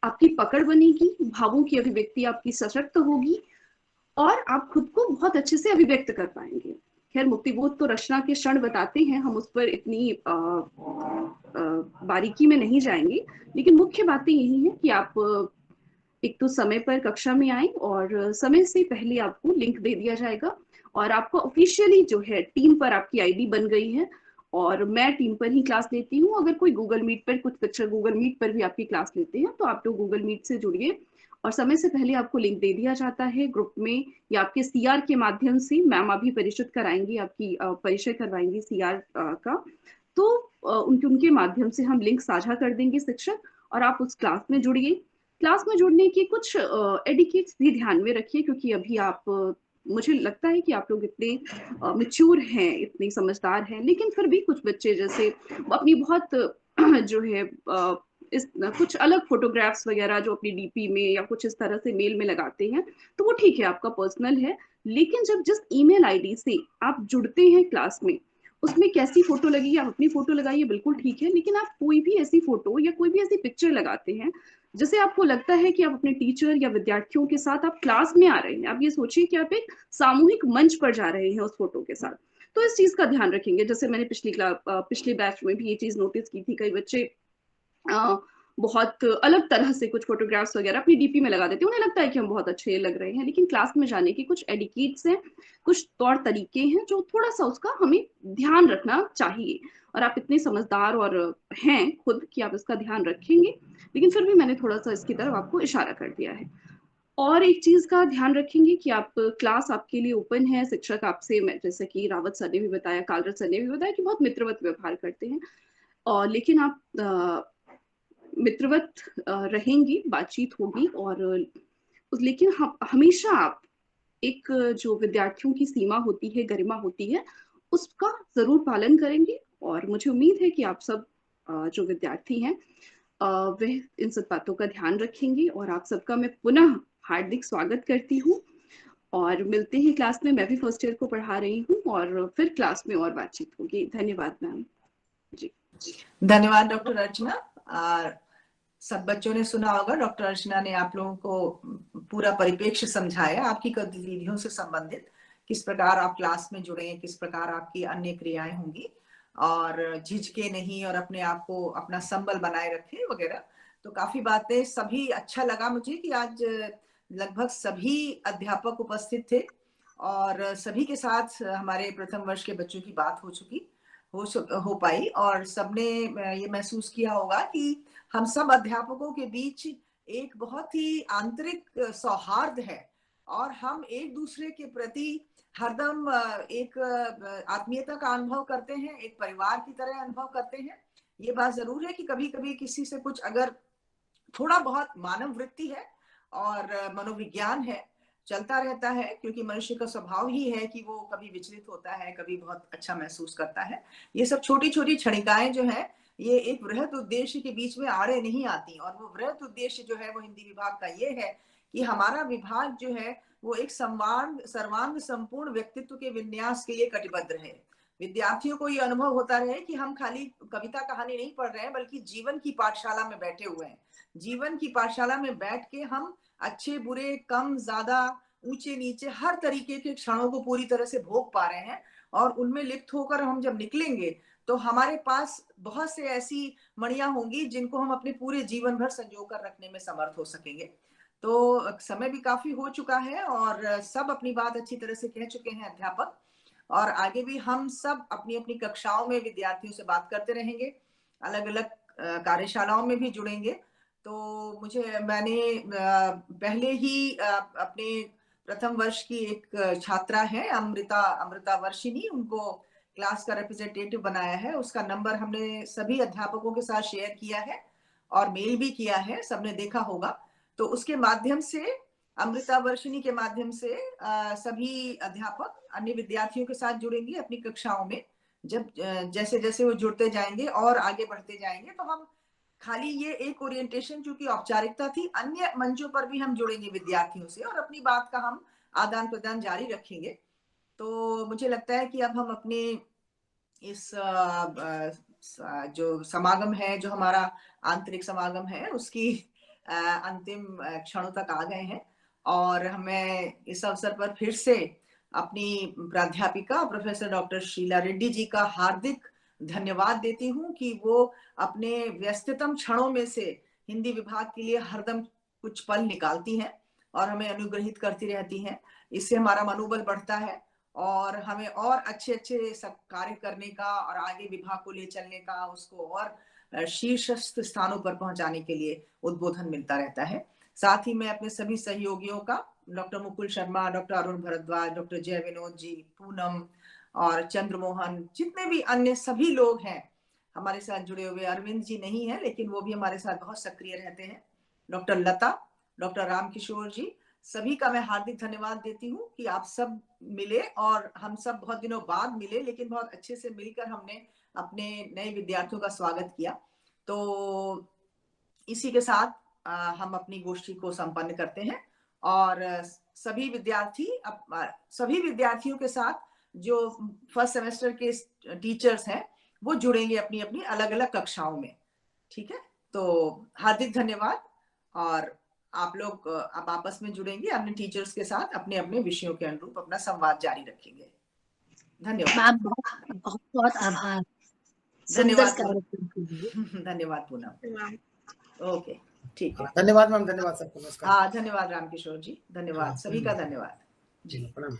आपकी पकड़ बनेगी, भावों की अभिव्यक्ति आपकी सशक्त होगी और आप खुद को बहुत अच्छे से अभिव्यक्त कर पाएंगे। खैर, मुक्तिबोध तो रचना के क्षण बताते हैं, हम उस पर इतनी बारीकी में नहीं जाएंगे, लेकिन मुख्य बातें यही है कि आप एक तो समय पर कक्षा में आए और समय से पहले आपको लिंक दे दिया जाएगा और आपको ऑफिशियली जो है टीम पर आपकी आईडी बन गई है और मैं टीम पर ही क्लास लेती हूँ। अगर कोई गूगल मीट पर, कुछ शिक्षक गूगल मीट पर भी आपकी क्लास लेते हैं, तो आप लोग गूगल मीट से जुड़िए और समय से पहले आपको लिंक दे दिया जाता है ग्रुप में या आपके सीआर के माध्यम से। मैम अभी परिचित कराएंगी, आपकी परिचय करवाएंगी सीआर का, तो उनके माध्यम से हम लिंक साझा कर देंगे शिक्षक, और आप उस क्लास में जुड़िए। क्लास में जुड़ने की कुछ एडिकेट्स भी ध्यान में रखिए, क्योंकि अभी आप, मुझे लगता है कि आप लोग इतने मैच्योर हैं, इतने समझदार हैं, लेकिन फिर भी कुछ बच्चे जैसे अपनी बहुत जो है कुछ अलग फोटोग्राफ्स वगैरह जो अपनी डीपी में या कुछ इस तरह से मेल में लगाते हैं, तो वो ठीक है, आपका पर्सनल है। लेकिन जब जिस ईमेल आईडी से आप जुड़ते हैं क्लास में, उसमें कैसी फोटो लगी, आप अपनी फोटो लगाइए, बिल्कुल ठीक है, लेकिन आप कोई भी ऐसी फोटो या कोई भी ऐसी पिक्चर लगाते हैं जिसे आपको लगता है कि आप अपने टीचर या विद्यार्थियों के साथ आप क्लास में आ रहे हैं, आप ये सोचिए कि आप एक सामूहिक मंच पर जा रहे हैं उस फोटो के साथ, तो इस चीज का ध्यान रखेंगे। जैसे मैंने पिछले बैच में भी ये चीज नोटिस की थी, कई बच्चे बहुत अलग तरह से कुछ फोटोग्राफ्स वगैरह अपनी डीपी में लगा देते हैं, उन्हें लगता है कि हम बहुत अच्छे लग रहे हैं, लेकिन क्लास में जाने के कुछ एडिकेट्स हैं, कुछ तौर तरीके हैं जो थोड़ा सा उसका हमें ध्यान रखना चाहिए। और आप इतने समझदार और हैं खुद कि आप इसका ध्यान रखेंगे, लेकिन फिर भी मैंने थोड़ा सा इसकी तरफ आपको इशारा कर दिया है। और एक चीज का ध्यान रखेंगे कि आप, क्लास आपके लिए ओपन है, शिक्षक आपसे, जैसे कि रावत सर ने भी बताया, कालरत सर ने भी बताया कि बहुत मित्रवत व्यवहार करते हैं, और लेकिन आप मित्रवत रहेंगी, बातचीत होगी, और लेकिन हमेशा आप एक जो विद्यार्थियों की सीमा होती है, गरिमा होती है, उसका जरूर पालन करेंगे। और मुझे उम्मीद है कि आप सब जो विद्यार्थी हैं वह इन सब बातों का ध्यान रखेंगे, और आप सबका मैं पुनः हार्दिक स्वागत करती हूँ और मिलते हैं क्लास में। मैं भी फर्स्ट ईयर को पढ़ा रही हूँ और फिर क्लास में और बातचीत होगी। धन्यवाद मैम जी। धन्यवाद डॉक्टर अर्चना। और सब बच्चों ने सुना होगा, डॉक्टर अर्चना ने आप लोगों को पूरा परिप्रेक्ष्य समझाया आपकी गतिविधियों से संबंधित, किस प्रकार आप क्लास में जुड़े, किस प्रकार आपकी अन्य क्रियाएं होंगी, और झिझके नहीं और अपने आप को, अपना संबल बनाए रखे वगैरह। तो काफी बातें, सभी अच्छा लगा मुझे कि आज लगभग सभी अध्यापक उपस्थित थे और सभी के साथ हमारे प्रथम वर्ष के बच्चों की बात हो पाई, और सबने ये महसूस किया होगा कि हम सब अध्यापकों के बीच एक बहुत ही आंतरिक सौहार्द है और हम एक दूसरे के प्रति हरदम एक आत्मीयता का अनुभव करते हैं, एक परिवार की तरह अनुभव करते हैं। ये बात जरूर है कि कभी कभी किसी से कुछ अगर थोड़ा बहुत मानव वृत्ति है और मनोविज्ञान है, चलता रहता है, क्योंकि मनुष्य का स्वभाव ही है कि वो कभी विचलित होता है, कभी बहुत अच्छा महसूस करता है। ये सब छोटी छोटी क्षणिकाएं जो है, ये एक वृहद उद्देश्य के बीच में आड़े नहीं आती, और वो वृहद उद्देश्य जो है वो हिंदी विभाग का ये है कि हमारा विभाग जो है वो एक सर्वांग संपूर्ण व्यक्तित्व के विन्यास के लिए कटिबद्ध रहे। विद्यार्थियों को ये अनुभव होता रहे कि हम खाली कविता कहानी नहीं पढ़ रहे हैं, बल्कि जीवन की पाठशाला में बैठे हुए हैं। जीवन की पाठशाला में बैठ के हम अच्छे बुरे, कम ज्यादा, ऊंचे नीचे, हर तरीके के क्षणों को पूरी तरह से भोग पा रहे हैं, और उनमें लिप्त होकर हम जब निकलेंगे तो हमारे पास बहुत से ऐसी मणियां होंगी जिनको हम अपने पूरे जीवन भर संजो कर रखने में समर्थ हो सकेंगे। तो समय भी काफी हो चुका है और सब अपनी बात अच्छी तरह से कह चुके हैं अध्यापक, और आगे भी हम सब अपनी अपनी कक्षाओं में विद्यार्थियों से बात करते रहेंगे, अलग अलग कार्यशालाओं में भी जुड़ेंगे। तो मैंने पहले ही अपने प्रथम वर्ष की एक छात्रा है अमृता वर्षिनी, उनको क्लास का रिप्रेजेंटेटिव बनाया है। उसका नंबर हमने सभी अध्यापकों के साथ शेयर किया है और मेल भी किया है, सबने देखा होगा। तो उसके माध्यम से, अमृता वर्षिनी के माध्यम से सभी अध्यापक अन्य विद्यार्थियों के साथ जुड़ेंगे अपनी कक्षाओं में। जब जैसे जैसे वो जुड़ते जाएंगे और आगे बढ़ते जाएंगे तो हम खाली ये एक ओरिएंटेशन जो कि औपचारिकता थी, अन्य मंचों पर भी हम जुड़ेंगे विद्यार्थियों से और अपनी बात का हम आदान प्रदान जारी रखेंगे। तो मुझे लगता है कि अब हम अपने इस जो समागम है, जो हमारा आंतरिक समागम है, उसकी अंतिम क्षणों तक आ गए हैं और हमें इस अवसर पर फिर से अपनी प्राध्यापिका प्रोफेसर डॉक्टर शीला रेड्डी जी का हार्दिक धन्यवाद देती हूँ कि वो अपने व्यस्ततम क्षणों में से हिंदी विभाग के लिए हरदम कुछ पल निकालती हैं और हमें अनुग्रहित करती रहती हैं। इससे हमारा मनोबल बढ़ता है और हमें और अच्छे अच्छे सब कार्य करने का और आगे विभाग को ले चलने का, उसको और शीर्षस्थ स्थानों पर पहुंचाने के लिए उद्बोधन मिलता रहता है। साथ ही मैं अपने सभी सहयोगियों का, doctor Mukul Sharma, doctor Arun Bharadwaj, doctor जय विनोद जी, पूनम और चंद्रमोहन, जितने भी अन्य सभी लोग हैं हमारे साथ जुड़े हुए, अरविंद जी नहीं है लेकिन वो भी हमारे साथ बहुत सक्रिय रहते हैं, डॉक्टर लता, डॉक्टर रामकिशोर जी, सभी का मैं हार्दिक धन्यवाद देती हूँ कि आप सब मिले और हम सब बहुत दिनों बाद मिले, लेकिन बहुत अच्छे से मिलकर हमने अपने नए विद्यार्थियों का स्वागत किया। तो इसी के साथ हम अपनी गोष्ठी को संपन्न करते हैं और सभी विद्यार्थियों के साथ जो फर्स्ट सेमेस्टर के टीचर्स हैं वो जुड़ेंगे अपनी अपनी अलग अलग कक्षाओं में। ठीक है, तो हार्दिक धन्यवाद और आप लोग अब आपस में जुड़ेंगे अपने टीचर्स के साथ, अपने अपने विषयों के अनुरूप अपना संवाद जारी रखेंगे। धन्यवाद। बहुत बहुत आभार। धन्यवाद सुंदर धन्यवाद पूनम। ओके, ठीक है, धन्यवाद मैम, धन्यवाद सबको, नमस्कार। हाँ धन्यवाद रामकिशोर जी, धन्यवाद सभी का, धन्यवाद जी, प्रणाम।